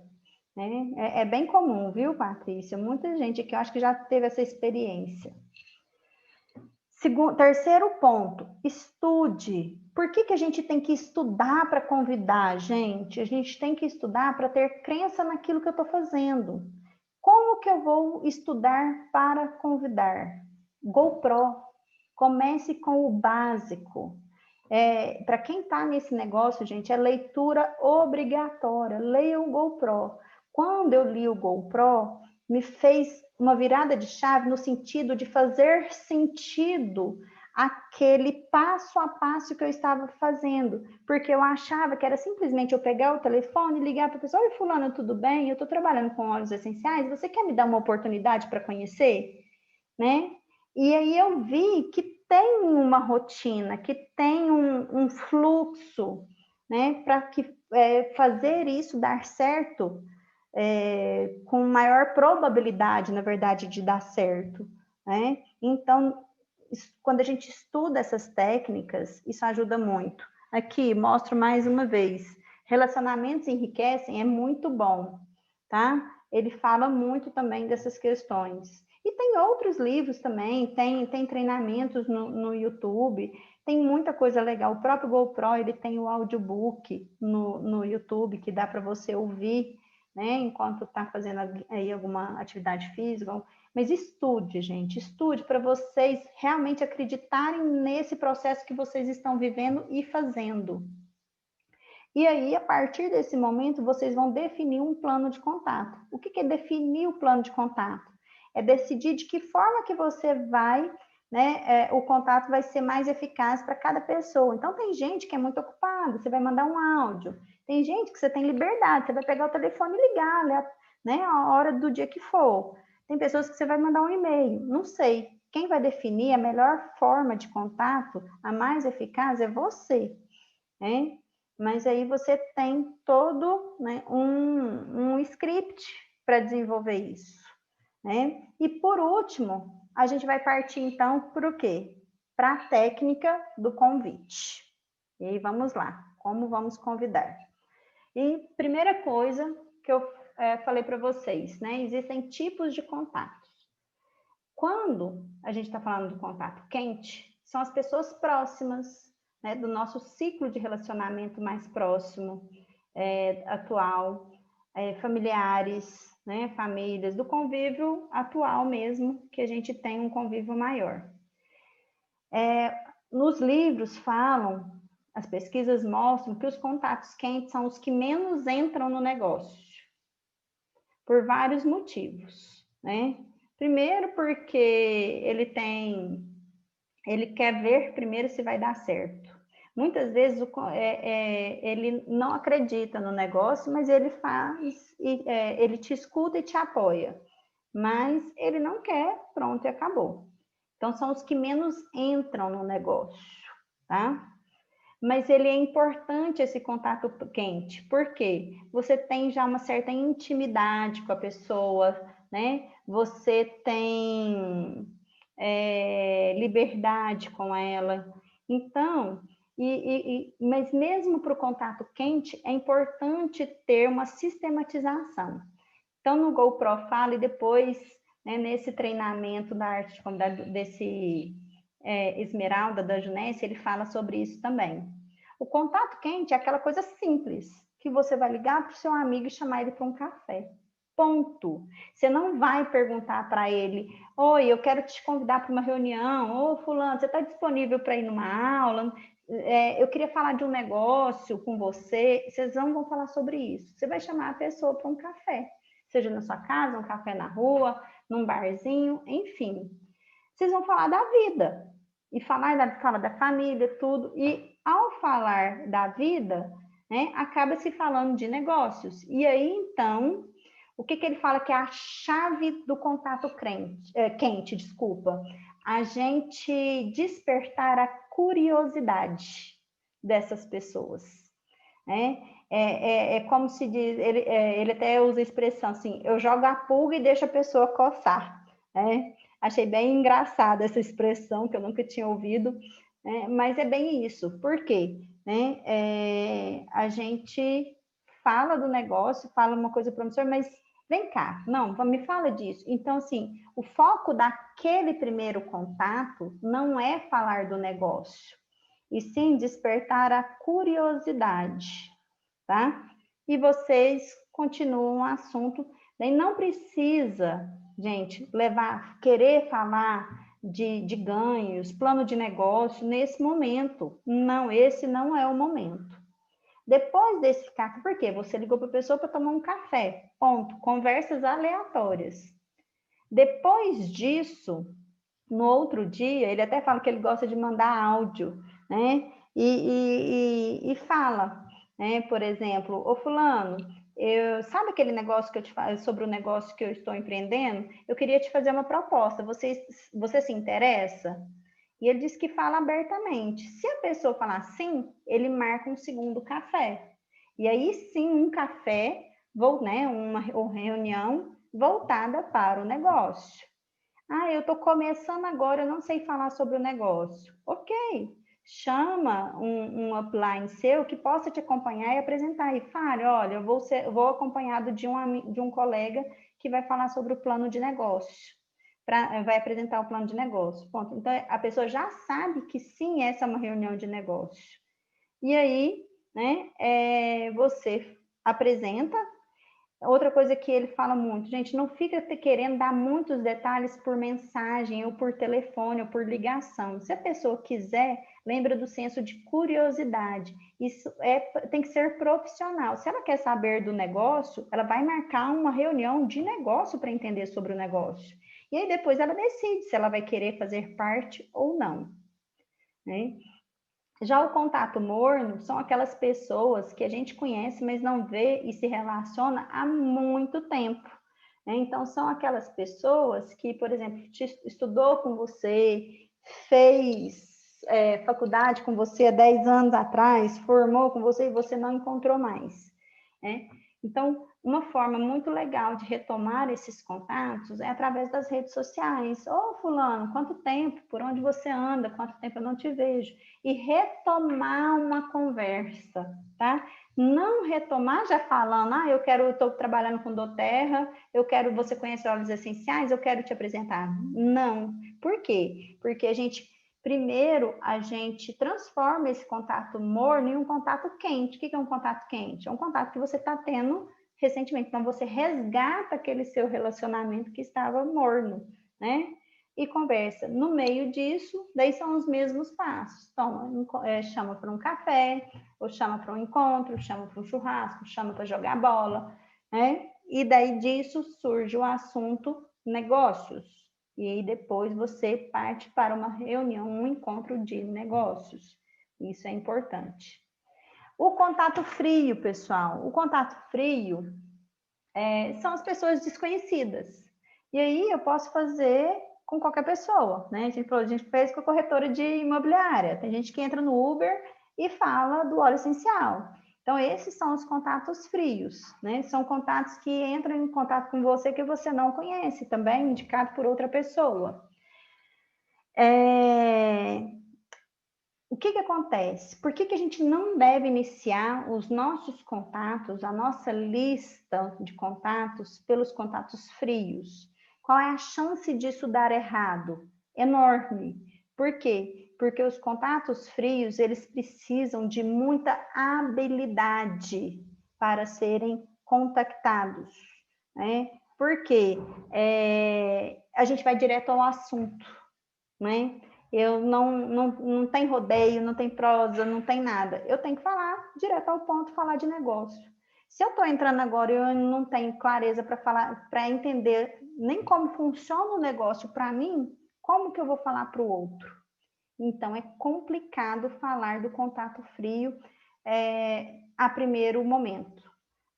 S1: Né? É bem comum, viu, Patrícia? Muita gente aqui, eu acho que já teve essa experiência. Terceiro ponto, estude. Por que a gente tem que estudar para convidar, gente? A gente tem que estudar para ter crença naquilo que eu estou fazendo. Como que eu vou estudar para convidar? GoPro. Comece com o básico. Para quem está nesse negócio, gente, é leitura obrigatória. Leia o GoPro. Quando eu li o GoPro, me fez uma virada de chave no sentido de fazer sentido aquele passo a passo que eu estava fazendo, porque eu achava que era simplesmente eu pegar o telefone e ligar para a pessoa: oi, fulano, tudo bem? Eu estou trabalhando com óleos essenciais, você quer me dar uma oportunidade para conhecer? Né? E aí eu vi que tem uma rotina, que tem um fluxo, né, para que fazer isso dar certo com maior probabilidade, na verdade, de dar certo, né? Então, quando a gente estuda essas técnicas, isso ajuda muito. Aqui, mostro mais uma vez. Relacionamentos enriquecem é muito bom, tá? Ele fala muito também dessas questões. E tem outros livros também, tem treinamentos no YouTube, tem muita coisa legal. O próprio GoPro, ele tem o audiobook no YouTube, que dá para você ouvir, né, enquanto está fazendo aí alguma atividade física. Mas estude, gente, estude para vocês realmente acreditarem nesse processo que vocês estão vivendo e fazendo. E aí, a partir desse momento, vocês vão definir um plano de contato. O que é definir o plano de contato? É decidir de que forma que você vai, né, o contato vai ser mais eficaz para cada pessoa. Então, tem gente que é muito ocupada, você vai mandar um áudio. Tem gente que você tem liberdade, você vai pegar o telefone e ligar, né, a hora do dia que for. Tem pessoas que você vai mandar um e-mail, não sei. Quem vai definir a melhor forma de contato, a mais eficaz, é você, né? Mas aí você tem todo, né, um script para desenvolver isso, né? E por último, a gente vai partir então para o quê? Para a técnica do convite. E aí vamos lá, como vamos convidar? E primeira coisa que eu falei para vocês, né? Existem tipos de contatos. Quando a gente está falando do contato quente, são as pessoas próximas, né, do nosso ciclo de relacionamento mais próximo, atual, familiares, né, famílias, do convívio atual mesmo, que a gente tem um convívio maior. Nos livros falam, as pesquisas mostram que os contatos quentes são os que menos entram no negócio, por vários motivos, né? Primeiro porque ele quer ver primeiro se vai dar certo. Muitas vezes ele não acredita no negócio, mas ele faz, ele te escuta e te apoia. Mas ele não quer, pronto, e acabou. Então, são os que menos entram no negócio, tá? Mas ele é importante, esse contato quente, porque você tem já uma certa intimidade com a pessoa, né? Você tem liberdade com ela. Então, mas mesmo para o contato quente, é importante ter uma sistematização. Então, no GoPro fala, e depois, né, nesse treinamento da arte de convidar, desse Esmeralda, da Junesse, ele fala sobre isso também. O contato quente é aquela coisa simples, que você vai ligar para o seu amigo e chamar ele para um café. Ponto. Você não vai perguntar para ele, oi, eu quero te convidar para uma reunião, ô fulano, você está disponível para ir numa aula? Eu queria falar de um negócio com você. Vocês não vão falar sobre isso. Você vai chamar a pessoa para um café, seja na sua casa, um café na rua, num barzinho, enfim. Vocês vão falar da vida, e fala da família, tudo, e ao falar da vida, né, acaba se falando de negócios. E aí, então, o que ele fala que é a chave do contato quente, desculpa, a gente despertar a curiosidade dessas pessoas, né? É como se diz, ele até usa a expressão assim, eu jogo a pulga e deixo a pessoa coçar, né? Achei bem engraçada essa expressão, que eu nunca tinha ouvido, né? Mas é bem isso. Por quê? Né? A gente fala do negócio, fala uma coisa promissora, mas vem cá, não, me fala disso. Então, assim, o foco daquele primeiro contato não é falar do negócio, e sim despertar a curiosidade, tá? E vocês continuam o assunto, nem não precisa, gente, querer falar de ganhos, plano de negócio nesse momento. Não, esse não é o momento. Depois desse café, por quê? Você ligou para a pessoa para tomar um café, ponto. Conversas aleatórias. Depois disso, no outro dia, ele até fala que ele gosta de mandar áudio, né? E fala, né? Por exemplo, ô fulano, sabe aquele negócio que eu te falo sobre o negócio que eu estou empreendendo? Eu queria te fazer uma proposta. Você se interessa? E ele diz que fala abertamente. Se a pessoa falar sim, ele marca um segundo café. E aí sim, um café, né, uma reunião voltada para o negócio. Ah, eu estou começando agora, eu não sei falar sobre o negócio. Ok, chama um upline seu que possa te acompanhar e apresentar. E fale, olha, eu vou acompanhado de um colega que vai falar sobre o plano de negócio. Vai apresentar o plano de negócio. Ponto. Então, a pessoa já sabe que sim, essa é uma reunião de negócio. E aí, né, você apresenta. Outra coisa que ele fala muito, gente, não fica querendo dar muitos detalhes por mensagem, ou por telefone, ou por ligação. Se a pessoa quiser, lembra do senso de curiosidade. Isso tem que ser profissional. Se ela quer saber do negócio, ela vai marcar uma reunião de negócio para entender sobre o negócio. E aí depois ela decide se ela vai querer fazer parte ou não, né? Já o contato morno são aquelas pessoas que a gente conhece, mas não vê e se relaciona há muito tempo, né? Então, são aquelas pessoas que, por exemplo, estudou com você, fez faculdade com você há 10 anos atrás, formou com você e você não encontrou mais, né? Então, uma forma muito legal de retomar esses contatos é através das redes sociais. Ô, fulano, quanto tempo? Por onde você anda? Quanto tempo eu não te vejo? E retomar uma conversa, tá? Não retomar já falando, eu estou trabalhando com doTERRA, você conhece óleos essenciais, eu quero te apresentar. Não. Por quê? Porque primeiro, a gente transforma esse contato morno em um contato quente. O que é um contato quente? É um contato que você está tendo recentemente. Então, você resgata aquele seu relacionamento que estava morno, né? E conversa. No meio disso, daí são os mesmos passos. Então, chama para um café, ou chama para um encontro, chama para um churrasco, chama para jogar bola, né? E daí disso surge o assunto negócios. E aí depois você parte para uma reunião, um encontro de negócios. Isso é importante. O contato frio, pessoal. O contato frio são as pessoas desconhecidas. E aí eu posso fazer com qualquer pessoa, né? A gente fez com a corretora de imobiliária. Tem gente que entra no Uber e fala do óleo essencial. Então, esses são os contatos frios, né? São contatos que entram em contato com você que você não conhece, também indicado por outra pessoa. O que acontece? Por que a gente não deve iniciar os nossos contatos, a nossa lista de contatos, pelos contatos frios? Qual é a chance disso dar errado? Enorme. Por quê? Porque os contatos frios, eles precisam de muita habilidade. para serem contactados, né? Porque a gente vai direto ao assunto, né? Eu não tem rodeio, não tem prosa, não tem nada. Eu tenho que falar direto ao ponto, falar de negócio. Se eu estou entrando agora e eu não tenho clareza para falar, para entender nem como funciona o negócio para mim, como que eu vou falar para o outro? Então, é complicado falar do contato frio a primeiro momento,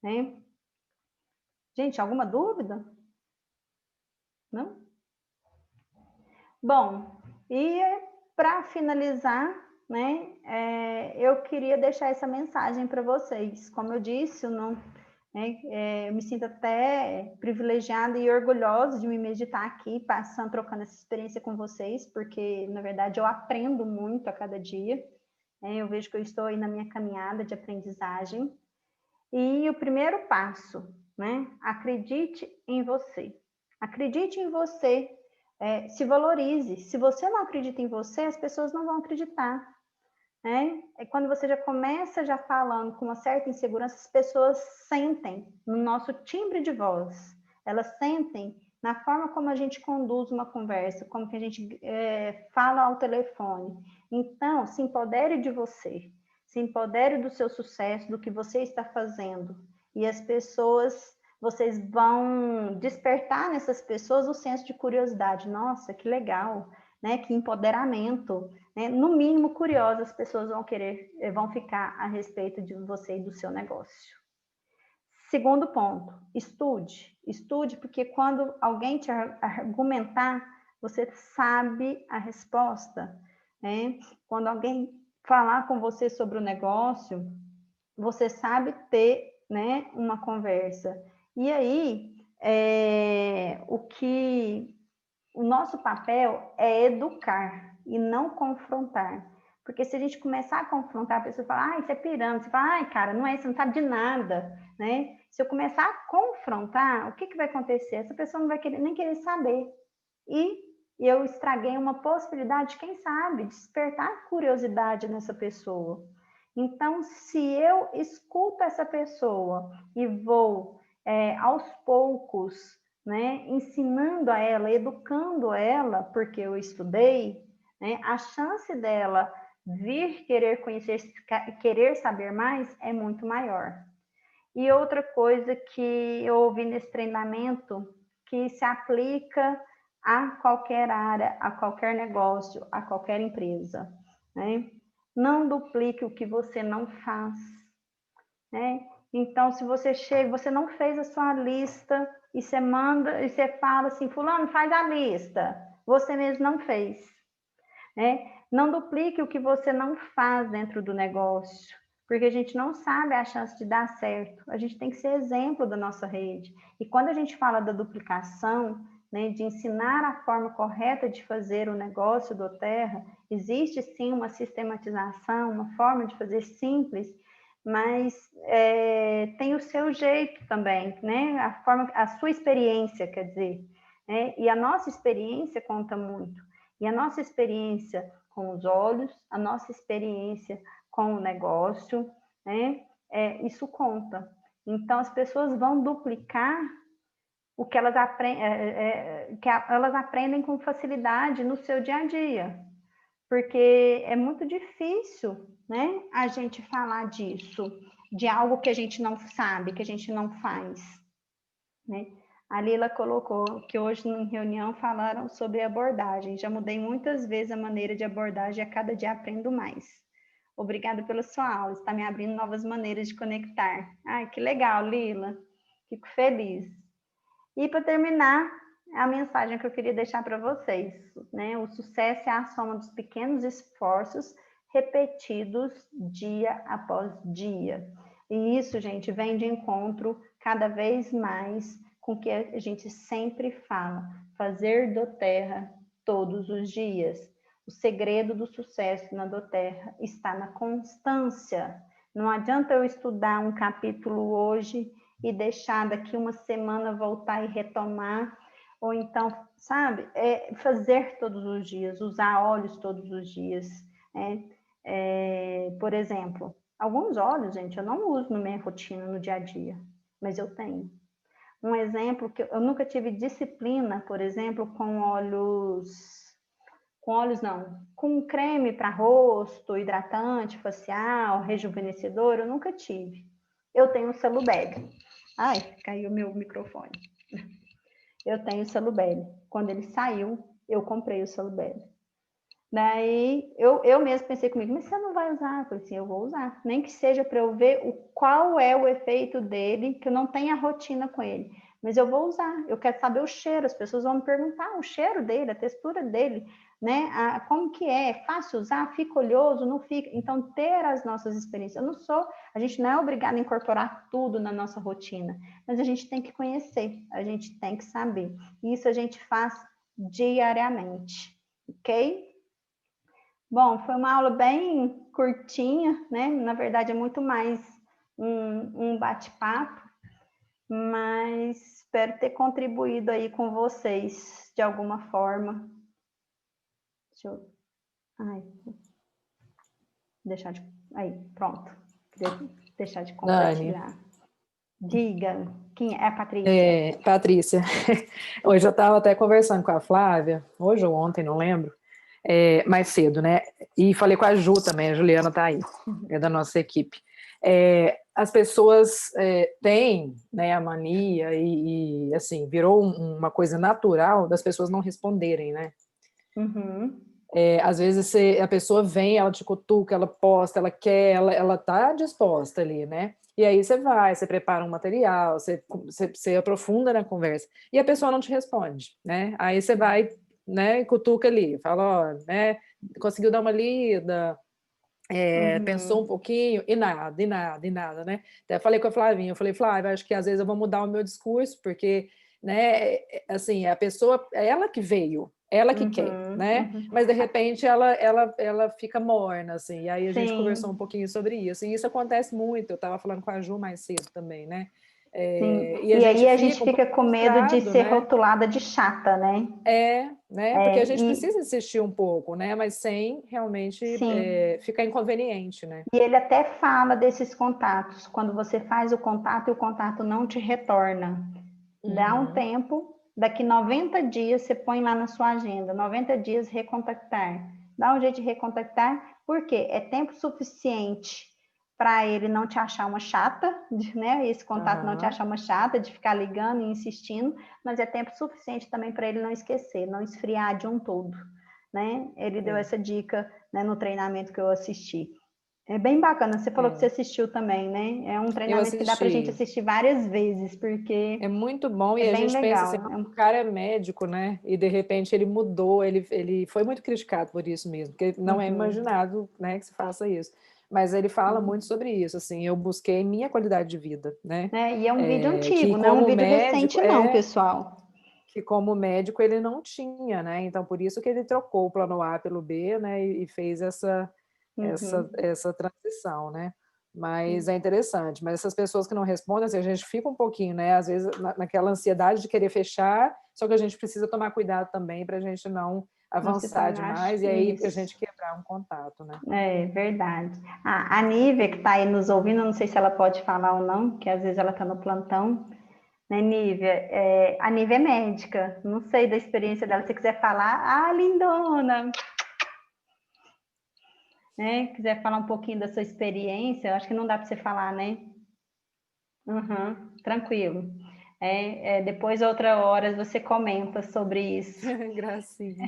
S1: né? Gente, alguma dúvida? Não? Bom, e para finalizar, né, eu queria deixar essa mensagem para vocês. Como eu disse, eu me sinto até privilegiada e orgulhosa de me estar aqui, trocando essa experiência com vocês, porque, na verdade, eu aprendo muito a cada dia. Eu vejo que eu estou aí na minha caminhada de aprendizagem. E o primeiro passo, né? Acredite em você. Acredite em você, se valorize. Se você não acredita em você, as pessoas não vão acreditar. É quando você já começa já falando com uma certa insegurança, as pessoas sentem no nosso timbre de voz. Elas sentem na forma como a gente conduz uma conversa, como que a gente fala ao telefone. Então, se empodere de você. Se empodere do seu sucesso, do que você está fazendo. E as pessoas, vocês vão despertar nessas pessoas o senso de curiosidade. Nossa, que legal, né? Que empoderamento, né? No mínimo curiosas, as pessoas vão ficar a respeito de você e do seu negócio. Segundo ponto, estude. Estude, porque quando alguém te argumentar, você sabe a resposta, né? Quando alguém falar com você sobre o negócio, você sabe ter, né, uma conversa. E aí, o nosso papel é educar e não confrontar. Porque se a gente começar a confrontar, a pessoa fala, isso é pirâmide. Você fala, cara, não é isso, não sabe de nada, né? Se eu começar a confrontar, o que vai acontecer? Essa pessoa não vai nem querer saber. E eu estraguei uma possibilidade, quem sabe, despertar curiosidade nessa pessoa. Então, se eu escuto essa pessoa e vou, aos poucos, né, ensinando a ela, educando ela, porque eu estudei, né, a chance dela vir querer conhecer, querer saber mais é muito maior. E outra coisa que eu ouvi nesse treinamento, que se aplica a qualquer área, a qualquer negócio, a qualquer empresa, né? Não duplique o que você não faz, né? Então, se você chega, você não fez a sua lista e você manda, e você fala assim, fulano, faz a lista. Você mesmo não fez, né? Não duplique o que você não faz dentro do negócio, porque a gente não sabe a chance de dar certo. A gente tem que ser exemplo da nossa rede. E quando a gente fala da duplicação, né, de ensinar a forma correta de fazer o negócio do Terra, existe sim uma sistematização, uma forma de fazer simples, mas tem o seu jeito também, né? A sua experiência, quer dizer, né? E a nossa experiência conta muito. E a nossa experiência com os olhos, a nossa experiência com o negócio, né? Isso conta. Então, as pessoas vão duplicar o que elas aprendem com facilidade no seu dia a dia. Porque é muito difícil, né, a gente falar disso, de algo que a gente não sabe, que a gente não faz, né? A Lila colocou que hoje em reunião falaram sobre abordagem. Já mudei muitas vezes a maneira de abordagem e a cada dia aprendo mais. Obrigada pela sua aula, está me abrindo novas maneiras de conectar. Ai, que legal, Lila. Fico feliz. E para terminar, a mensagem que eu queria deixar para vocês, né? O sucesso é a soma dos pequenos esforços repetidos dia após dia. E isso, gente, vem de encontro cada vez mais com o que a gente sempre fala, fazer do Terra todos os dias. O segredo do sucesso na doTERRA está na constância. Não adianta eu estudar um capítulo hoje e deixar daqui uma semana voltar e retomar, ou então, sabe, fazer todos os dias, usar óleos todos os dias. Por exemplo, Alguns óleos, gente, eu não uso na minha rotina, no dia a dia, mas eu tenho. Um exemplo que eu nunca tive disciplina, por exemplo, com creme para rosto, hidratante facial, rejuvenescedor, eu nunca tive. Eu tenho o Celubed. Ai, caiu meu microfone. Eu tenho o Celubed. Quando ele saiu, eu comprei o Celubed. Daí, eu mesmo pensei comigo, mas você não vai usar? Eu falei assim, eu vou usar. Nem que seja para eu ver qual é o efeito dele, que eu não tenha rotina com ele. Mas eu vou usar. Eu quero saber o cheiro. As pessoas vão me perguntar o cheiro dele, a textura dele, né? Como que é? Fácil usar? Fica oleoso? Não fica? Então, ter as nossas experiências. A gente não é obrigado a incorporar tudo na nossa rotina, mas a gente tem que conhecer, a gente tem que saber. E isso a gente faz diariamente, ok? Bom, foi uma aula bem curtinha, né? Na verdade, é muito mais um bate-papo, mas espero ter contribuído aí com vocês de alguma forma. Deixa eu... Ai, deixar de... Aí, pronto. Queria deixar de compartilhar.
S3: Dani.
S1: Diga, quem é a Patrícia?
S3: Patrícia, hoje eu estava até conversando com a Flávia, hoje ou ontem, não lembro, mais cedo, né? E falei com a Ju também, a Juliana está aí, é da nossa equipe. As pessoas têm, né, a mania e assim, virou uma coisa natural das pessoas não responderem, né?
S1: Uhum.
S3: Às vezes a pessoa vem, ela te cutuca, ela posta, ela quer, ela tá disposta ali, né? E aí você prepara um material, você aprofunda na conversa, e a pessoa não te responde, né? Aí você vai, né, cutuca ali, fala, ó, né, conseguiu dar uma lida, pensou um pouquinho, e nada, né? Até falei com a Flavinha, eu falei, Flávia, acho que às vezes eu vou mudar o meu discurso, porque, né, assim, a pessoa, é ela que veio, ela que quer, né? Mas, de repente, ela fica morna, assim, e aí a gente conversou um pouquinho sobre isso, e isso acontece muito, eu estava falando com a Ju mais cedo também, né?
S1: E aí a gente fica com medo de ser, né, rotulada de chata, né?
S3: Né? Porque a gente precisa insistir um pouco, né? Mas sem realmente ficar inconveniente, né?
S1: E ele até fala desses contatos, quando você faz o contato e o contato não te retorna. Dá um tempo, daqui 90 dias você põe lá na sua agenda, 90 dias recontactar. Dá um jeito de recontactar, porque é tempo suficiente para ele não te achar uma chata, né? Esse contato não te achar uma chata, de ficar ligando e insistindo, mas é tempo suficiente também para ele não esquecer, não esfriar de um todo, né? Ele deu essa dica, né, no treinamento que eu assisti. É bem bacana, você falou que você assistiu também, né? É um treinamento que dá para a gente assistir várias vezes, porque
S3: é muito bom, e a gente pensa assim, o cara é médico, né? E de repente ele mudou, ele foi muito criticado por isso mesmo, porque não é imaginado, né, que se faça isso. Mas ele fala muito sobre isso, assim, eu busquei minha qualidade de vida, né?
S1: E é um vídeo antigo, não é um vídeo recente não, pessoal.
S3: Que como médico ele não tinha, né? Então por isso que ele trocou o plano A pelo B, né? E fez essa transição, né? Mas é interessante. Mas essas pessoas que não respondem, assim, a gente fica um pouquinho, né? Às vezes naquela ansiedade de querer fechar, só que a gente precisa tomar cuidado também para a gente não avançar demais e aí a gente quebrar um contato, né?
S1: É verdade. A Nívia, que está aí nos ouvindo, não sei se ela pode falar ou não, que às vezes ela está no plantão, né, Nívia? A Nívia é médica, não sei da experiência dela, se você quiser falar, lindona! Né? Quiser falar um pouquinho da sua experiência, eu acho que não dá para você falar, né? Tranquilo. Depois, outra hora, você comenta sobre isso.
S3: Gracinha.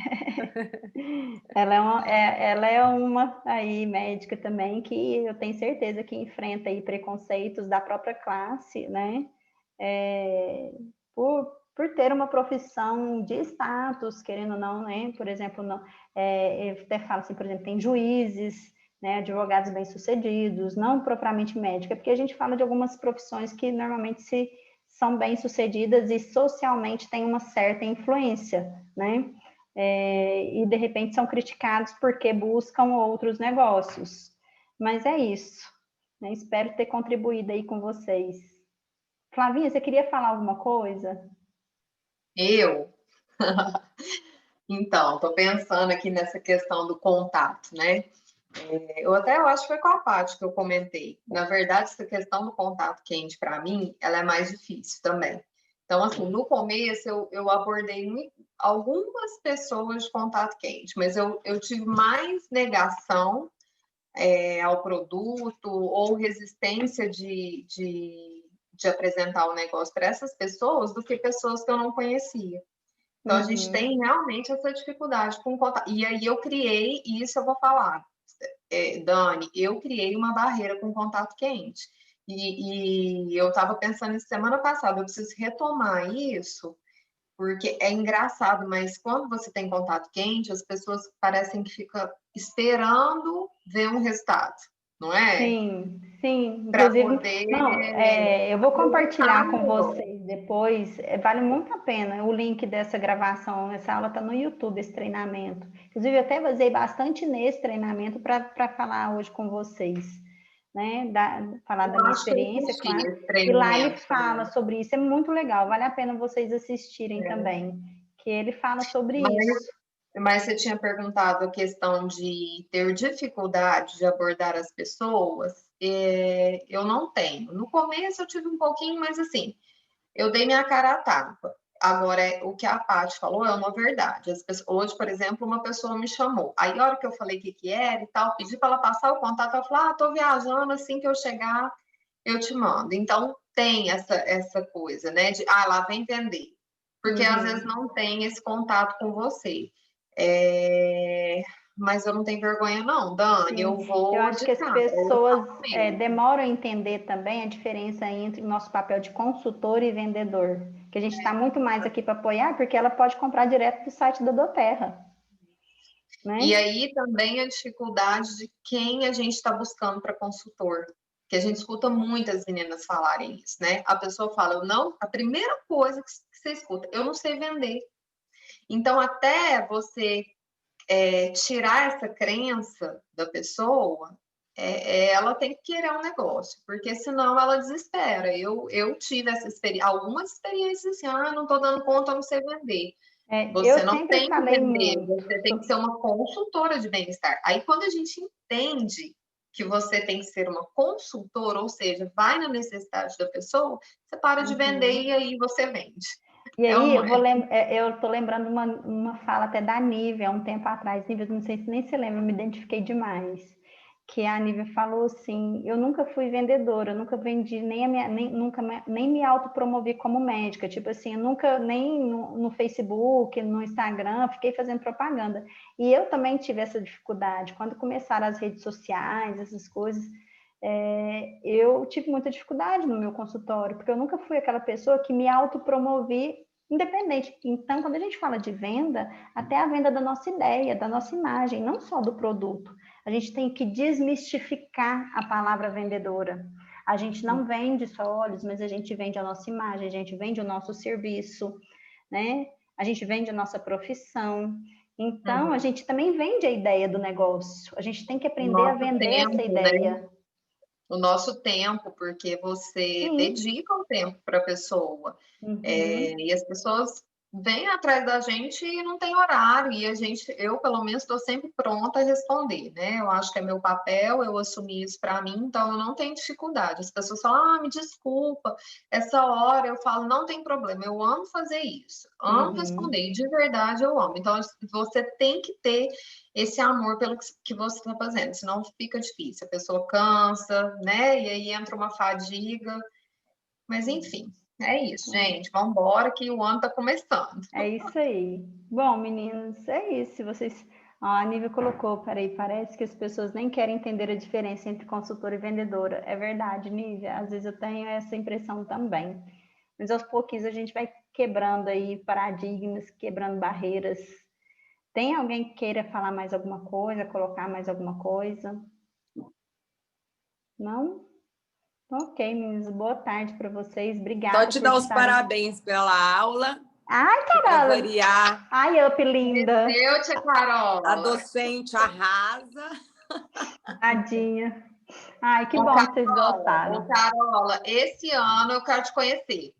S1: Ela é uma aí, médica também, que eu tenho certeza que enfrenta aí preconceitos da própria classe, né? Por ter uma profissão de status, querendo ou não, né? Por exemplo, não, eu até falo assim, por exemplo, tem juízes, né, advogados bem-sucedidos, não propriamente médica, porque a gente fala de algumas profissões que normalmente são bem-sucedidas e socialmente têm uma certa influência, né? E de repente são criticados porque buscam outros negócios. Mas é isso, né? Espero ter contribuído aí com vocês. Flavinha, você queria falar alguma coisa?
S5: Eu? Então, estou pensando aqui nessa questão do contato, né? Eu acho que foi com a Paty que eu comentei. Na verdade, essa questão do contato quente, para mim, ela é mais difícil também. Então, assim, no começo eu abordei algumas pessoas de contato quente, mas eu tive mais negação ao produto ou resistência de apresentar o negócio para essas pessoas do que pessoas que eu não conhecia. Então, a gente tem realmente essa dificuldade com contato. E aí eu criei, e isso eu vou falar, Dani, eu criei uma barreira com contato quente. E eu estava pensando isso semana passada, eu preciso retomar isso, porque é engraçado, mas quando você tem contato quente, as pessoas parecem que ficam esperando ver um resultado, não é?
S1: Sim, sim.
S5: Para
S1: Inclusive,
S5: poder
S1: não, eu vou compartilhar com
S5: melhor.
S1: vocês depois. Vale muito a pena o link dessa gravação. Essa aula está no YouTube, esse treinamento. Inclusive, eu até basei bastante nesse treinamento para falar hoje com vocês, né? Falar da minha
S5: acho que eu
S1: experiência,
S5: assisti
S1: claro.
S5: esse
S1: E lá ele
S5: treinamento
S1: fala
S5: também.
S1: sobre isso. É muito legal. Vale a pena vocês assistirem também, que ele fala sobre isso.
S5: Mas você tinha perguntado a questão de ter dificuldade de abordar as pessoas. Eu não tenho. No começo eu tive um pouquinho, mas assim, eu dei minha cara a tapa. Agora, o que a Paty falou é uma verdade. Hoje, por exemplo, uma pessoa me chamou. Aí, a hora que eu falei o que era e tal, pedi para ela passar o contato, ela falou, tô viajando, assim que eu chegar, eu te mando. Então, tem essa coisa, né? Lá vem vender. Porque, às vezes, não tem esse contato com você. Mas eu não tenho vergonha, não, Dani. Eu vou
S1: acho
S5: de
S1: que as
S5: cara.
S1: pessoas demoram a entender também a diferença entre o nosso papel de consultor e vendedor. Que a gente está muito mais aqui para apoiar, porque ela pode comprar direto do site da Doterra. Né?
S5: E aí também a dificuldade de quem a gente está buscando para consultor. Que a gente escuta muitas meninas falarem isso, né? A pessoa fala, a primeira coisa que você escuta, eu não sei vender. Então, até você tirar essa crença da pessoa, ela tem que querer um negócio, porque senão ela desespera. Eu tive algumas experiências assim, não estou dando conta, eu não sei vender. Você
S1: eu
S5: não
S1: sempre
S5: tem que
S1: falei
S5: vender,
S1: muito.
S5: você tem que ser uma consultora de bem-estar. Aí, quando a gente entende que você tem que ser uma consultora, ou seja, vai na necessidade da pessoa, você para de vender e aí você vende.
S1: E aí, eu tô lembrando uma fala até da Nívia, há um tempo atrás. Nívia, não sei se nem se lembra, eu me identifiquei demais. Que a Nívia falou assim, eu nunca fui vendedora, eu nunca vendi, nem me autopromovi como médica. Tipo assim, eu nunca, nem no Facebook, no Instagram, fiquei fazendo propaganda. E eu também tive essa dificuldade. Quando começaram as redes sociais, essas coisas, eu tive muita dificuldade no meu consultório, porque eu nunca fui aquela pessoa que me autopromovi independente. Então, quando a gente fala de venda, até a venda da nossa ideia, da nossa imagem, não só do produto. A gente tem que desmistificar a palavra vendedora. A gente não vende só olhos, mas a gente vende a nossa imagem, a gente vende o nosso serviço, né? A gente vende a nossa profissão. Então, a gente também vende a ideia do negócio. A gente tem que aprender a vender essa ideia.
S5: Né? O nosso tempo, porque você dedica o tempo para a pessoa. E as pessoas vêm atrás da gente e não tem horário. E eu pelo menos, estou sempre pronta a responder, né? Eu acho que é meu papel, eu assumi isso para mim, então eu não tenho dificuldade. As pessoas falam, me desculpa, essa hora eu falo, não tem problema, eu amo fazer isso, amo responder, e de verdade eu amo. Então, você tem que ter esse amor pelo que você está fazendo, senão fica difícil, a pessoa cansa, né? E aí entra uma fadiga. Mas, enfim, é isso, gente. Vamos embora que o ano está começando.
S1: É isso aí. Bom, meninos, é isso. Vocês... A Nívia colocou, peraí, parece que as pessoas nem querem entender a diferença entre consultora e vendedora. É verdade, Nívia. Às vezes eu tenho essa impressão também. Mas aos pouquinhos a gente vai quebrando aí paradigmas, quebrando barreiras. Tem alguém que queira falar mais alguma coisa, colocar mais alguma coisa? Não? Ok, meninas, boa tarde para vocês. Obrigada.
S6: Só te dar os parabéns pela aula.
S1: Ai, Carola!
S6: Variar.
S1: Ai, up linda!
S5: Eu te, Carola!
S6: A docente arrasa.
S1: Tadinha. Ai, que bom que vocês gostaram.
S5: Carola, esse ano eu quero te conhecer.